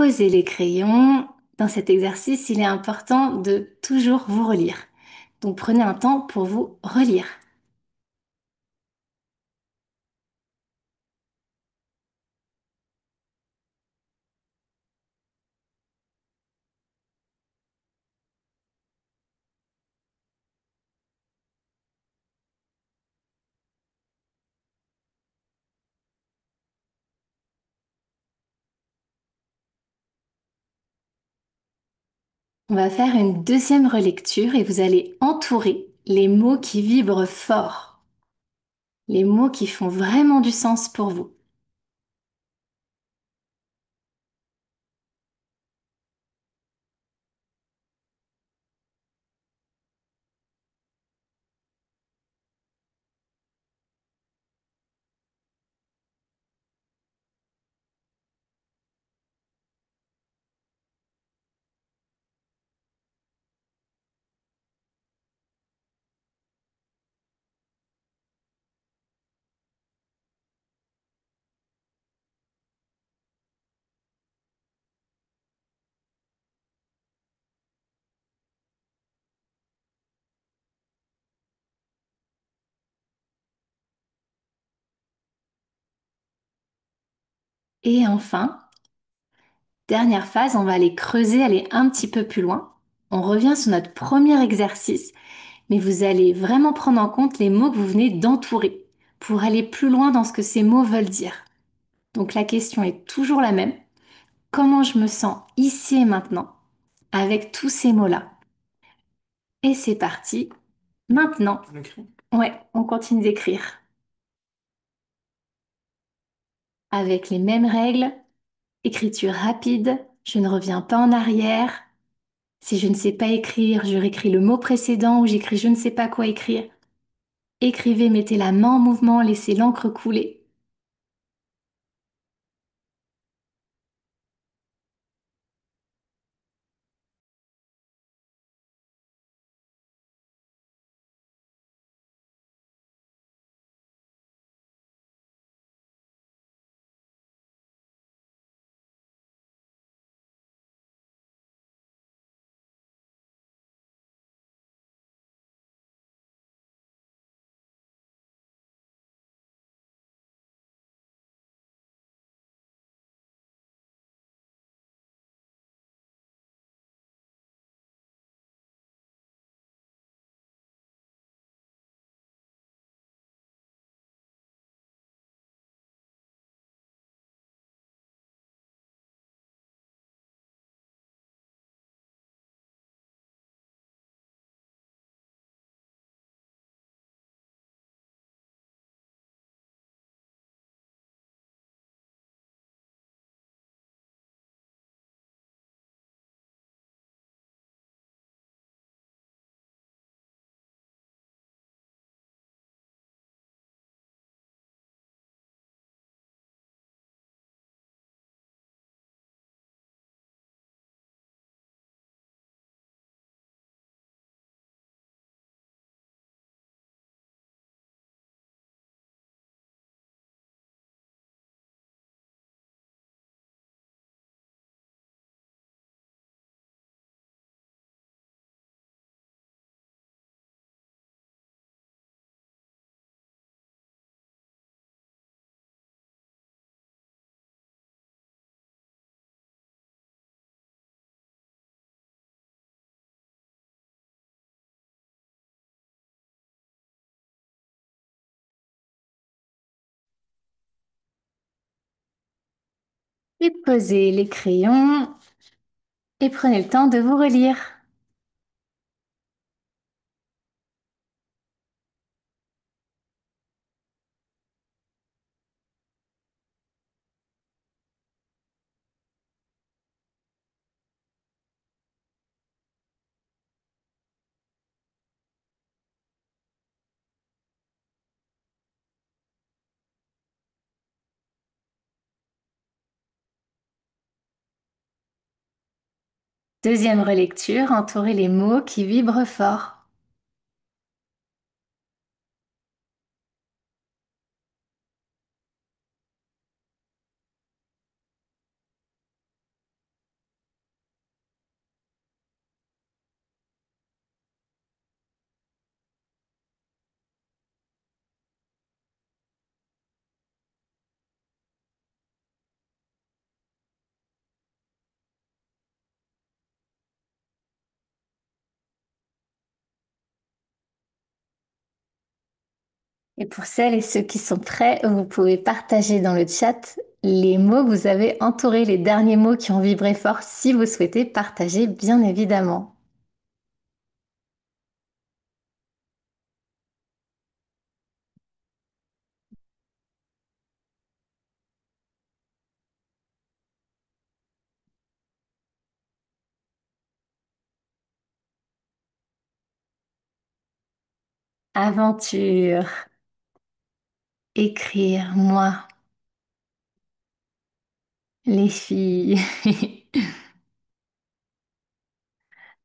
Posez les crayons. Dans cet exercice, il est important de toujours vous relire. Donc prenez un temps pour vous relire. On va faire une deuxième relecture et vous allez entourer les mots qui vibrent fort, les mots qui font vraiment du sens pour vous. Et enfin, dernière phase, on va aller creuser, aller un petit peu plus loin. On revient sur notre premier exercice, mais vous allez vraiment prendre en compte les mots que vous venez d'entourer pour aller plus loin dans ce que ces mots veulent dire. Donc la question est toujours la même. Comment je me sens ici et maintenant avec tous ces mots-là? Et c'est parti. Maintenant, On écrit. ouais, on continue d'écrire avec les mêmes règles. Écriture rapide, je ne reviens pas en arrière. Si je ne sais pas écrire, je réécris le mot précédent ou j'écris je ne sais pas quoi écrire. Écrivez, mettez la main en mouvement, laissez l'encre couler. Et posez les crayons et prenez le temps de vous relire. Deuxième relecture, entourez les mots qui vibrent fort. Et pour celles et ceux qui sont prêts, vous pouvez partager dans le chat les mots que vous avez entourés, les derniers mots qui ont vibré fort, si vous souhaitez partager, bien évidemment. Aventure, écrire, moi, les filles.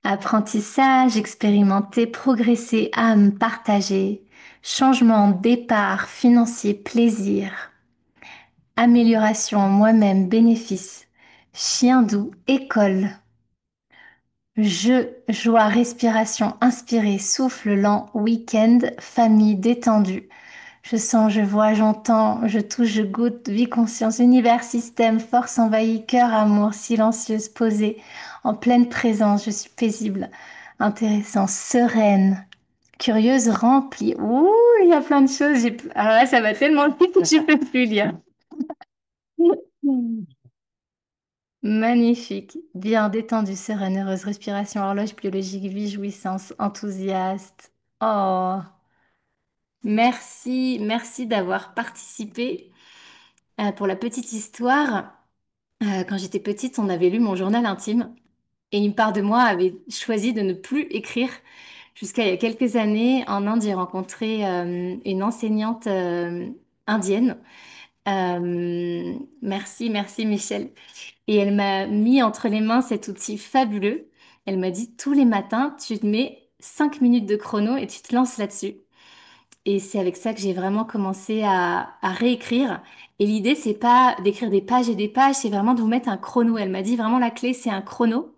Apprentissage, expérimenter, progresser, âme, partager. Changement, départ, financier, plaisir. Amélioration, moi-même, bénéfice. Chien doux, école. Jeu, joie, respiration, inspiré, souffle lent, week-end, famille, détendue. Je sens, je vois, j'entends, je touche, je goûte, vie, conscience, univers, système, force envahie, cœur, amour, silencieuse, posée, en pleine présence, je suis paisible, intéressant, sereine, curieuse, remplie. Ouh, il y a plein de choses. Alors là, ça va tellement vite que je peux plus lire. Magnifique, bien détendue, sereine, heureuse, respiration, horloge biologique, vie, jouissance, enthousiaste. Oh, merci, merci d'avoir participé. Pour la petite histoire, quand j'étais petite, on avait lu mon journal intime et une part de moi avait choisi de ne plus écrire jusqu'à il y a quelques années. En Inde, j'ai rencontré une enseignante indienne. Merci, merci Michel. Et elle m'a mis entre les mains cet outil fabuleux. Elle m'a dit, tous les matins, tu te mets 5 minutes de chrono et tu te lances là-dessus. Et c'est avec ça que j'ai vraiment commencé à réécrire. Et l'idée, c'est pas d'écrire des pages et des pages, c'est vraiment de vous mettre un chrono. Elle m'a dit vraiment la clé, c'est un chrono.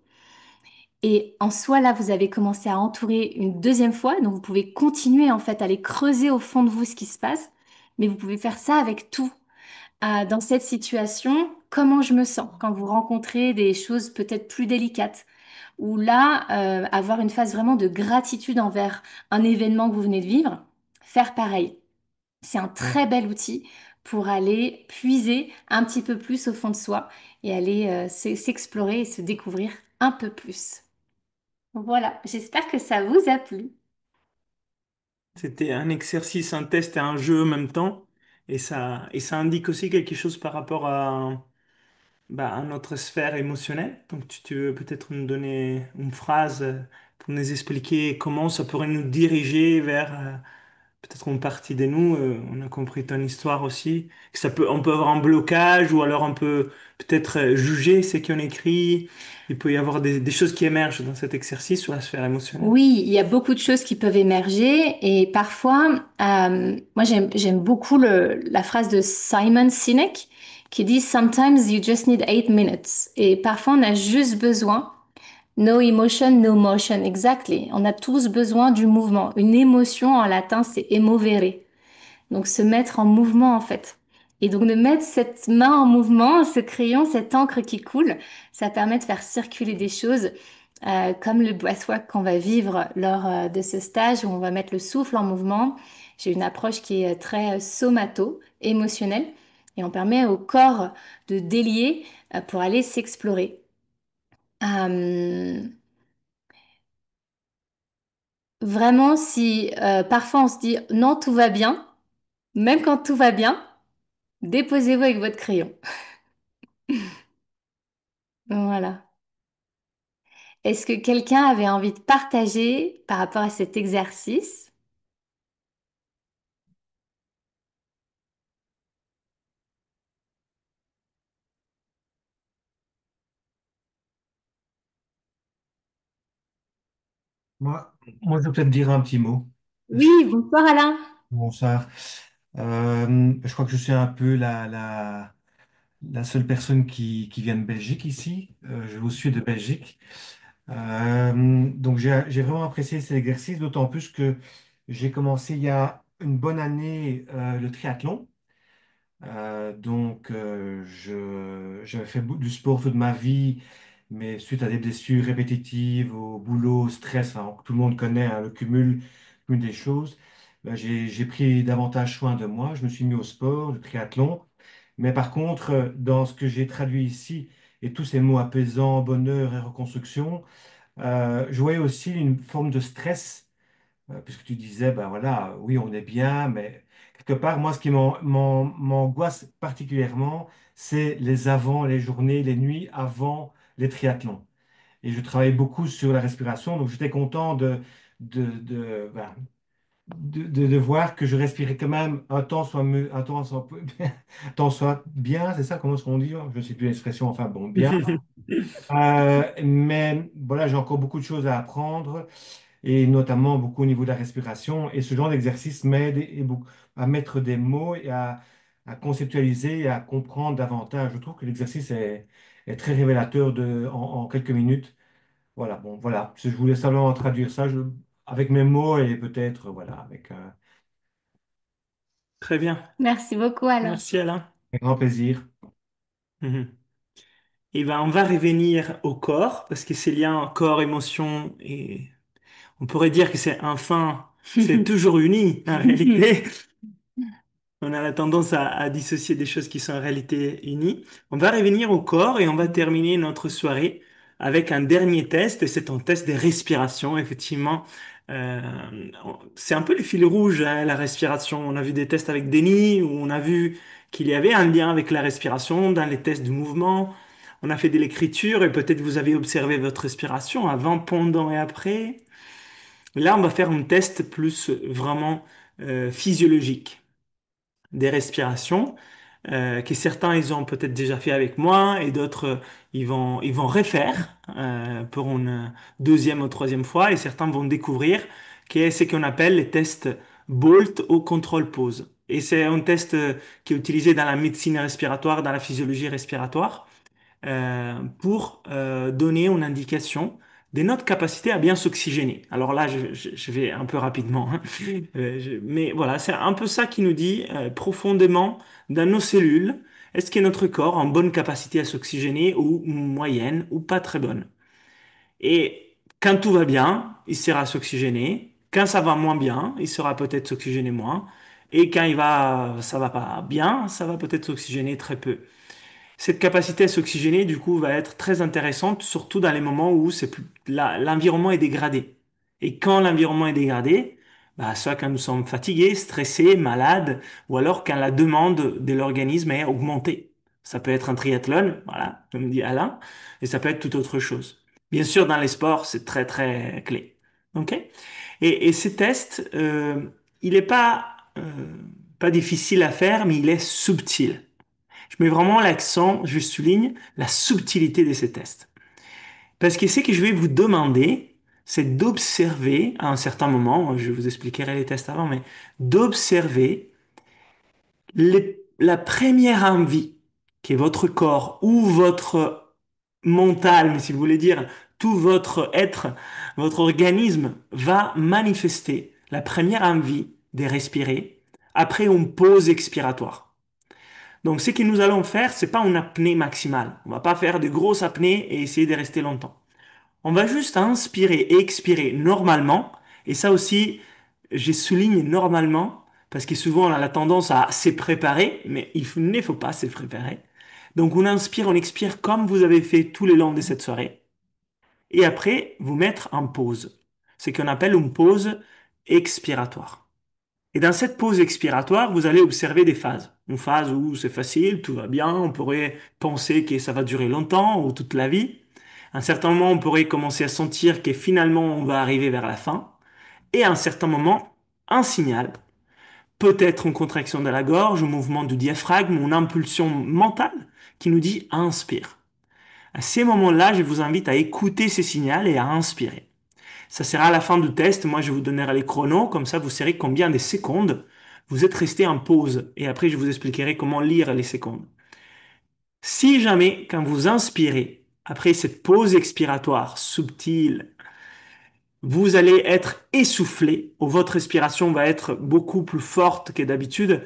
Et en soi, là, vous avez commencé à entourer une deuxième fois. Donc, vous pouvez continuer en fait à aller creuser au fond de vous ce qui se passe. Mais vous pouvez faire ça avec tout. Dans cette situation, comment je me sens quand vous rencontrez des choses peut-être plus délicates? Ou là, avoir une phase vraiment de gratitude envers un événement que vous venez de vivre. Faire pareil. C'est un très bel outil pour aller puiser un petit peu plus au fond de soi et aller s'explorer et se découvrir un peu plus. Voilà, j'espère que ça vous a plu. C'était un exercice, un test et un jeu en même temps. Et ça indique aussi quelque chose par rapport à notre sphère émotionnelle. Donc, tu veux peut-être nous donner une phrase pour nous expliquer comment ça pourrait nous diriger vers peut-être une partie de nous. On a compris ton histoire aussi. Que on peut avoir un blocage ou alors on peut peut-être juger ce qu'on écrit. Il peut y avoir des choses qui émergent dans cet exercice sur la sphère émotionnelle. Oui, il y a beaucoup de choses qui peuvent émerger et parfois, moi j'aime beaucoup la phrase de Simon Sinek qui dit Sometimes you just need 8 minutes. Et parfois on a juste besoin, no emotion, no motion, exactly. On a tous besoin du mouvement. Une émotion en latin c'est emovere. Donc se mettre en mouvement en fait. Et donc de mettre cette main en mouvement, ce crayon, cette encre qui coule, ça permet de faire circuler des choses comme le breathwork qu'on va vivre lors de ce stage où on va mettre le souffle en mouvement. J'ai une approche qui est très somato, émotionnelle, et on permet au corps de délier pour aller s'explorer. Euh, Vraiment, si parfois on se dit non, tout va bien, même quand tout va bien, déposez-vous avec votre crayon. Voilà. Est-ce que quelqu'un avait envie de partager par rapport à cet exercice? Moi, je vais peut-être dire un petit mot. Oui, bonsoir Alain. Bonsoir. Je crois que je suis un peu la seule personne qui vient de Belgique ici. Je vous suis de Belgique. Donc, j'ai vraiment apprécié cet exercice, d'autant plus que j'ai commencé il y a une bonne année le triathlon. J'avais fait du sport toute ma vie, mais suite à des blessures répétitives au boulot, au stress, enfin, tout le monde connaît hein, le cumul des choses. ben, j'ai pris davantage soin de moi. Je me suis mis au sport, le triathlon. Mais par contre, dans ce que j'ai traduit ici, et tous ces mots apaisants, bonheur et reconstruction, je voyais aussi une forme de stress, puisque tu disais, ben voilà, oui, on est bien, mais quelque part, moi, ce qui m'angoisse particulièrement, c'est les avant, les journées, les nuits avant les triathlons. Et je travaillais beaucoup sur la respiration, donc j'étais content ben, de voir que je respirais quand même un temps soit, un temps soit bien, c'est ça, comment est-ce qu'on dit? Je ne sais plus l'expression, enfin bon, bien. Mais voilà, j'ai encore beaucoup de choses à apprendre et notamment beaucoup au niveau de la respiration. Et ce genre d'exercice m'aide à mettre des mots et à conceptualiser et à comprendre davantage. Je trouve que l'exercice est très révélateur en quelques minutes. Voilà, bon, voilà. Je voulais simplement traduire ça avec mes mots et peut-être, voilà, avec Très bien. Merci beaucoup, Alain. Merci Alain. un grand plaisir. Mhm. Et ben, on va revenir au corps, parce que ces liens corps, émotion, et on pourrait dire que c'est enfin, c'est toujours uni en réalité. On a la tendance à dissocier des choses qui sont en réalité unies. On va revenir au corps et on va terminer notre soirée avec un dernier test, et c'est un test de respiration, effectivement. Euh, c'est un peu le fil rouge, hein, la respiration. On a vu des tests avec Denis où on a vu qu'il y avait un lien avec la respiration dans les tests du mouvement. On a fait de l'écriture et peut-être vous avez observé votre respiration avant, pendant et après. Là, on va faire un test plus vraiment physiologique des respirations que certains ils ont peut-être déjà fait avec moi et d'autres ils vont refaire pour une deuxième ou troisième fois et certains vont découvrir qu'est ce qu'on appelle les tests Bolt au contrôle pause. Et c'est un test qui est utilisé dans la médecine respiratoire, dans la physiologie respiratoire pour donner une indication de notre capacité à bien s'oxygéner. Alors là, je vais un peu rapidement, hein. Mais voilà, c'est un peu ça qui nous dit profondément dans nos cellules, est-ce que notre corps a une bonne capacité à s'oxygéner ou moyenne ou pas très bonne? Et quand tout va bien, il sera s'oxygéner. Quand ça va moins bien, il sera peut-être s'oxygéner moins. Et quand ça va pas bien, ça va peut-être s'oxygéner très peu. Cette capacité à s'oxygéner, du coup, va être très intéressante, surtout dans les moments où l'environnement est dégradé. Et quand l'environnement est dégradé, bah, soit quand nous sommes fatigués, stressés, malades, ou alors quand la demande de l'organisme est augmentée. Ça peut être un triathlon, voilà, comme dit Alain, et ça peut être toute autre chose. Bien sûr, dans les sports, c'est très, très clé. OK? Et ces tests, il n'est pas difficile à faire, mais il est subtil. Je mets vraiment l'accent, je souligne la subtilité de ces tests. Parce que ce que je vais vous demander, c'est d'observer, à un certain moment, je vous expliquerai les tests avant, mais d'observer la première envie que votre corps ou votre mental, mais si vous voulez dire tout votre être, votre organisme va manifester la première envie de respirer après une pause expiratoire. Donc, ce que nous allons faire, c'est pas une apnée maximale. On va pas faire de grosses apnées et essayer de rester longtemps. On va juste inspirer et expirer normalement. Et ça aussi, je souligne normalement parce que souvent on a la tendance à se préparer, mais ne faut pas se préparer. Donc, on inspire, on expire comme vous avez fait tout le long de cette soirée. Et après, vous mettre en pause. Ce qu'on appelle une pause expiratoire. Et dans cette pause expiratoire, vous allez observer des phases. Une phase où c'est facile, tout va bien, on pourrait penser que ça va durer longtemps ou toute la vie. À un certain moment, on pourrait commencer à sentir que finalement on va arriver vers la fin. Et à un certain moment, un signal, peut-être une contraction de la gorge, un mouvement du diaphragme, une impulsion mentale qui nous dit inspire. À ces moments-là, je vous invite à écouter ces signaux et à inspirer. Ça sera à la fin du test. Moi, je vous donnerai les chronos. Comme ça, vous saurez combien de secondes vous êtes resté en pause. Et après, je vous expliquerai comment lire les secondes. Si jamais, quand vous inspirez, après cette pause expiratoire subtile, vous allez être essoufflé ou votre respiration va être beaucoup plus forte que d'habitude,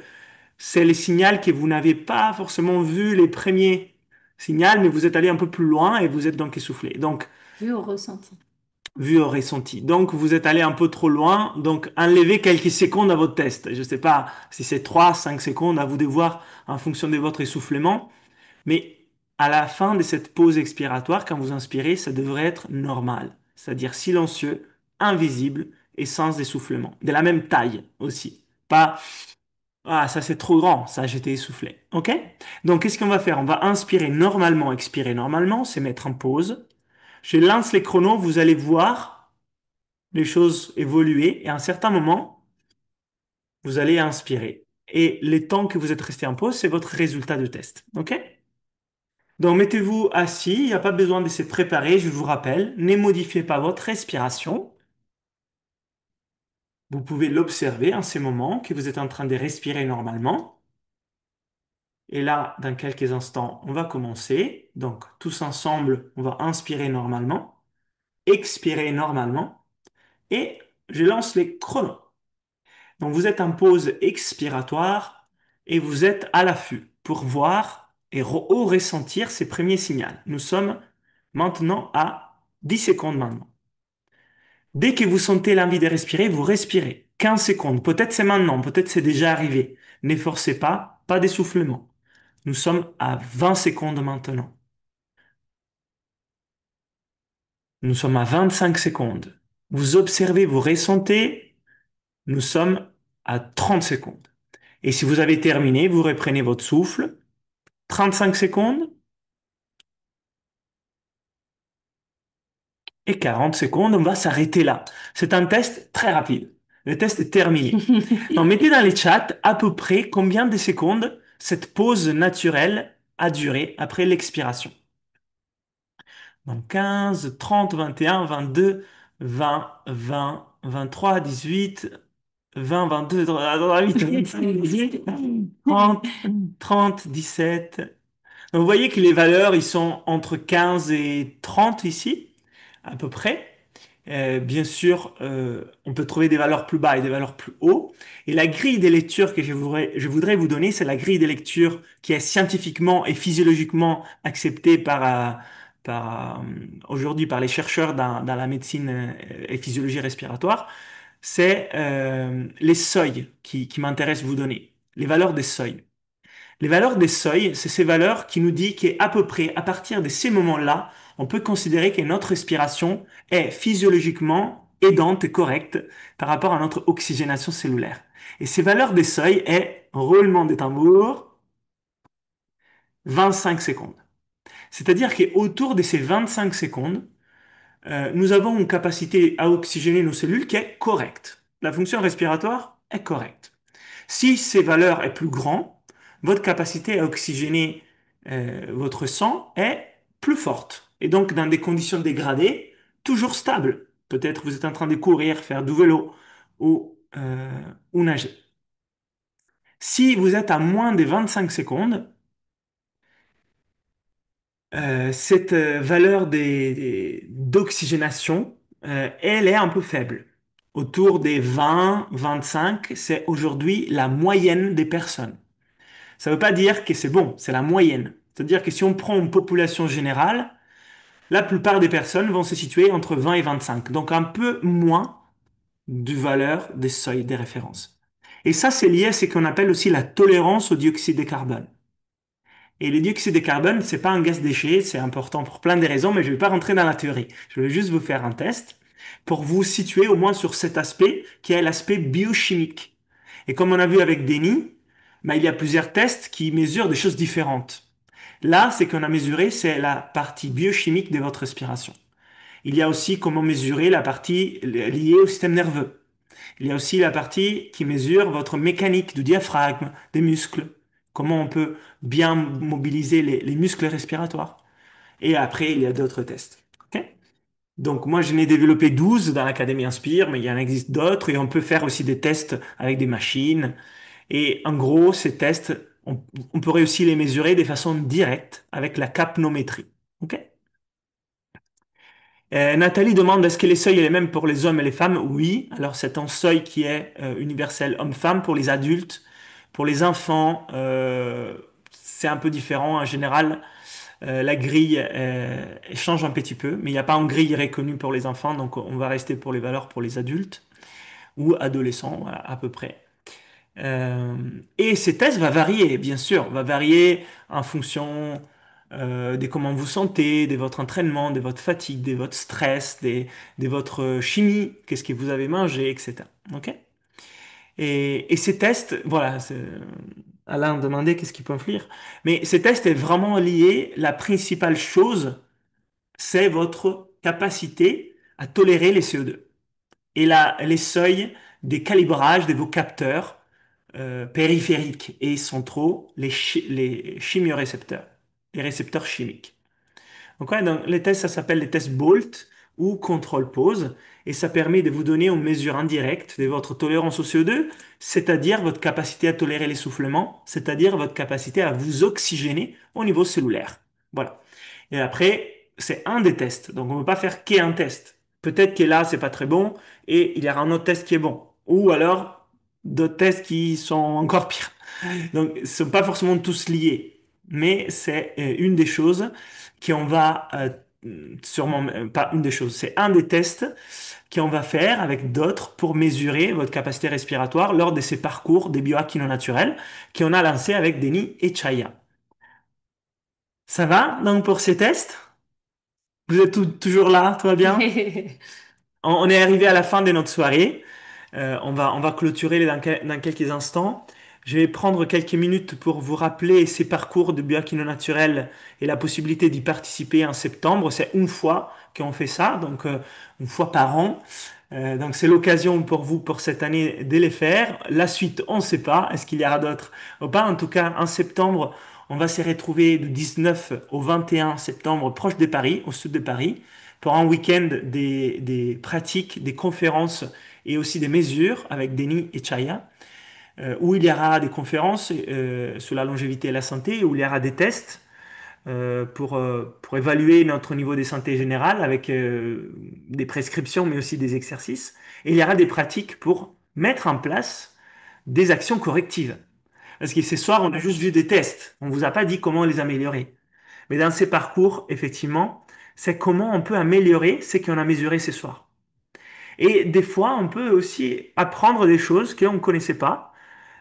c'est le signal que vous n'avez pas forcément vu les premiers signaux, mais vous êtes allé un peu plus loin et vous êtes donc essoufflé. Donc, Vu au ressenti. vu au ressenti. Donc, vous êtes allé un peu trop loin. Donc, enlevez quelques secondes à votre test. Je ne sais pas si c'est 3, 5 secondes, à vous de voir en fonction de votre essoufflement. Mais à la fin de cette pause expiratoire, quand vous inspirez, ça devrait être normal. C'est-à-dire silencieux, invisible et sans essoufflement. De la même taille aussi. Pas, ah, ça c'est trop grand, ça j'étais essoufflé. OK? Donc, qu'est-ce qu'on va faire? On va inspirer normalement, expirer normalement, c'est mettre en pause. Je lance les chronos, vous allez voir les choses évoluer et à un certain moment, vous allez inspirer. Et les temps que vous êtes resté en pause, c'est votre résultat de test. OK? Donc mettez-vous assis, il n'y a pas besoin de se préparer, je vous rappelle, ne modifiez pas votre respiration. Vous pouvez l'observer en ces moments que vous êtes en train de respirer normalement. Et là, dans quelques instants, on va commencer. Donc tous ensemble, on va inspirer normalement, expirer normalement et je lance les chronos. Donc vous êtes en pause expiratoire et vous êtes à l'affût pour voir et ressentir ces premiers signaux. Nous sommes maintenant à 10 secondes maintenant. Dès que vous sentez l'envie de respirer, vous respirez. 15 secondes. Peut-être c'est maintenant, peut-être c'est déjà arrivé. Ne forcez pas, pas d'essoufflement. Nous sommes à 20 secondes maintenant. Nous sommes à 25 secondes. Vous observez, vous ressentez. Nous sommes à 30 secondes. Et si vous avez terminé, vous reprenez votre souffle. 35 secondes et 40 secondes. On va s'arrêter là. C'est un test très rapide. Le test est terminé. Donc, mettez dans les chats à peu près combien de secondes cette pause naturelle a duré après l'expiration. Donc 15, 30, 21, 22, 20, 20, 23, 18, 20, 22, 28, 25, 18, 30, 30, 17. Donc, vous voyez que les valeurs, ils sont entre 15 et 30 ici, à peu près. Bien sûr, on peut trouver des valeurs plus bas et des valeurs plus haut. Et la grille des lectures que je voudrais vous donner, c'est la grille des lectures qui est scientifiquement et physiologiquement acceptée aujourd'hui par les chercheurs dans la médecine et physiologie respiratoire. C'est les seuils qui m'intéressent vous donner, les valeurs des seuils. Les valeurs des seuils, c'est ces valeurs qui nous disent qu'à peu près, à partir de ces moments-là, on peut considérer que notre respiration est physiologiquement aidante et correcte par rapport à notre oxygénation cellulaire. Et ces valeurs des seuils est roulement des tambours, 25 secondes. C'est-à-dire qu'autour de ces 25 secondes, nous avons une capacité à oxygéner nos cellules qui est correcte. La fonction respiratoire est correcte. Si ces valeurs est plus grand, votre capacité à oxygéner votre sang est plus forte. Et donc, dans des conditions dégradées, toujours stable. Peut-être vous êtes en train de courir, faire du vélo ou nager. Si vous êtes à moins de 25 secondes, cette valeur d'oxygénation, elle est un peu faible. Autour des 20, 25, c'est aujourd'hui la moyenne des personnes. Ça ne veut pas dire que c'est bon, c'est la moyenne. C'est-à-dire que si on prend une population générale, la plupart des personnes vont se situer entre 20 et 25, donc un peu moins de valeur des seuils des références. Et ça, c'est lié à ce qu'on appelle aussi la tolérance au dioxyde de carbone. Et le dioxyde de carbone, c'est pas un gaz déchet, c'est important pour plein de raisons, mais je ne vais pas rentrer dans la théorie. Je vais juste vous faire un test pour vous situer au moins sur cet aspect qui est l'aspect biochimique. Et comme on a vu avec Denis, ben, il y a plusieurs tests qui mesurent des choses différentes. Là, ce qu'on a mesuré, c'est la partie biochimique de votre respiration. Il y a aussi comment mesurer la partie liée au système nerveux. Il y a aussi la partie qui mesure votre mécanique du diaphragme, des muscles. Comment on peut bien mobiliser les muscles respiratoires. Et après, il y a d'autres tests. Ok. Donc, moi, je n'ai développé 12 dans l'Académie Inspire, mais il y en existe d'autres et on peut faire aussi des tests avec des machines. Et en gros, ces tests, on pourrait aussi les mesurer de façon directe avec la capnométrie. Ok. Nathalie demande est-ce que les seuils sont les mêmes pour les hommes et les femmes? Oui, alors c'est un seuil qui est universel homme-femme pour les adultes. Pour les enfants, c'est un peu différent. En général, La grille change un petit peu, mais il n'y a pas une grille reconnue pour les enfants, donc on va rester pour les valeurs pour les adultes ou adolescents, voilà, à peu près. Euh, et ces tests vont varier, bien sûr, va varier en fonction de comment vous sentez, de votre entraînement, de votre fatigue, de votre stress, de votre chimie, qu'est-ce que vous avez mangé, etc. Ok? Et ces tests, voilà, Alain demandait qu'est-ce qui peut influer, mais ces tests est vraiment lié, la principale chose, c'est votre capacité à tolérer les CO2 et les seuils des calibrages de vos capteurs périphériques et centraux, les chimiorécepteurs, les récepteurs chimiques. Donc, ouais, donc les tests, ça s'appelle les tests BOLT ou contrôle pause, et ça permet de vous donner une mesure indirecte de votre tolérance au CO2, c'est-à-dire votre capacité à tolérer l'essoufflement, c'est-à-dire votre capacité à vous oxygéner au niveau cellulaire. Voilà. Et après, c'est un des tests. Donc, on ne peut pas faire qu'un test. Peut-être que là, c'est pas très bon et il y aura un autre test qui est bon. Ou alors, d'autres tests qui sont encore pires. Donc, ce ne sont pas forcément tous liés. Mais c'est une des choses qu'on va sûrement, pas une des choses, c'est un des tests qu'on va faire avec d'autres pour mesurer votre capacité respiratoire lors de ces parcours des biohacks naturels qu'on a lancé avec Denis et Chaya. Ça va donc pour ces tests? Vous êtes toujours là, tout va bien? On est arrivé à la fin de notre soirée. On va clôturer dans quelques instants. Je vais prendre quelques minutes pour vous rappeler ces parcours de biohacking naturel et la possibilité d'y participer en septembre. C'est une fois qu'on fait ça, donc une fois par an. Donc c'est l'occasion pour vous pour cette année de les faire. La suite, on ne sait pas. Est-ce qu'il y aura d'autres ou pas? En tout cas, en septembre, on va se retrouver du 19 au 21 septembre proche de Paris, au sud de Paris, pour un week-end des pratiques, des conférences et aussi des mesures avec Denis et Chaya, où il y aura des conférences sur la longévité et la santé, où il y aura des tests pour évaluer notre niveau de santé générale avec des prescriptions, mais aussi des exercices. Et il y aura des pratiques pour mettre en place des actions correctives. Parce que ce soir, on a juste vu des tests. On ne vous a pas dit comment les améliorer. Mais dans ces parcours, effectivement, c'est comment on peut améliorer ce qu'on a mesuré ce soir. Et des fois, on peut aussi apprendre des choses qu'on ne connaissait pas,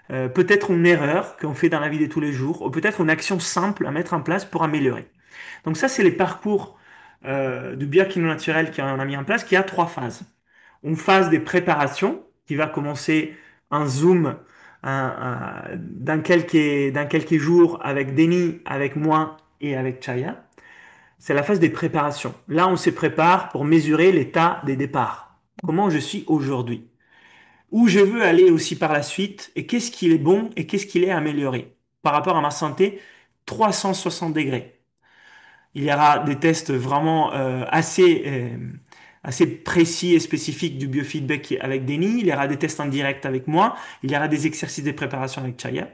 peut-être une erreur qu'on fait dans la vie de tous les jours, ou peut-être une action simple à mettre en place pour améliorer. Donc ça, c'est les parcours du biohacking naturel qu'on a mis en place, qui a trois phases. Une phase des préparations, qui va commencer en Zoom dans quelques jours avec Denis, avec moi et avec Chaya. C'est la phase des préparations. Là, on se prépare pour mesurer l'état des départs. Comment je suis aujourd'hui? Où je veux aller aussi par la suite? Et qu'est-ce qui est bon et qu'est-ce qu'il est amélioré par rapport à ma santé 360 degrés. Il y aura des tests vraiment assez précis et spécifiques du biofeedback avec Denis. Il y aura des tests en direct avec moi. Il y aura des exercices de préparation avec Chaya.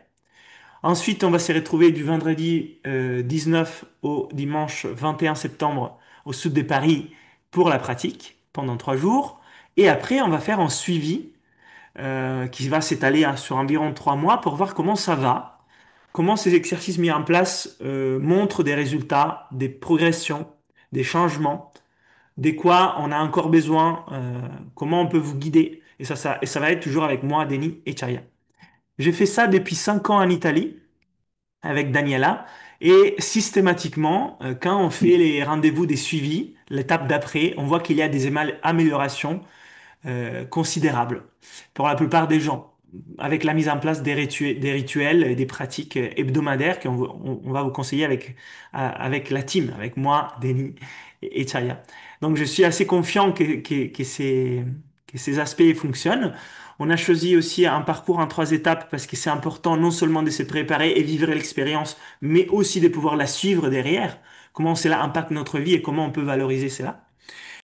Ensuite, on va se retrouver du vendredi 19 au dimanche 21 septembre au sud de Paris pour la pratique pendant 3 jours. Et après, on va faire un suivi qui va s'étaler sur environ 3 mois pour voir comment ça va, comment ces exercices mis en place montrent des résultats, des progressions, des changements, de quoi on a encore besoin, comment on peut vous guider. Et ça va être toujours avec moi, Denis et Charia. J'ai fait ça depuis 5 ans en Italie avec Daniela. Et systématiquement, quand on fait les rendez-vous des suivis, l'étape d'après, on voit qu'il y a des améliorations considérables pour la plupart des gens, avec la mise en place des rituels et des pratiques hebdomadaires qu'on va vous conseiller avec la team, avec moi, Denis et Chaya. Donc je suis assez confiant que ces aspects fonctionnent. On a choisi aussi un parcours en 3 étapes parce que c'est important non seulement de se préparer et vivre l'expérience, mais aussi de pouvoir la suivre derrière. Comment cela impacte notre vie et comment on peut valoriser cela.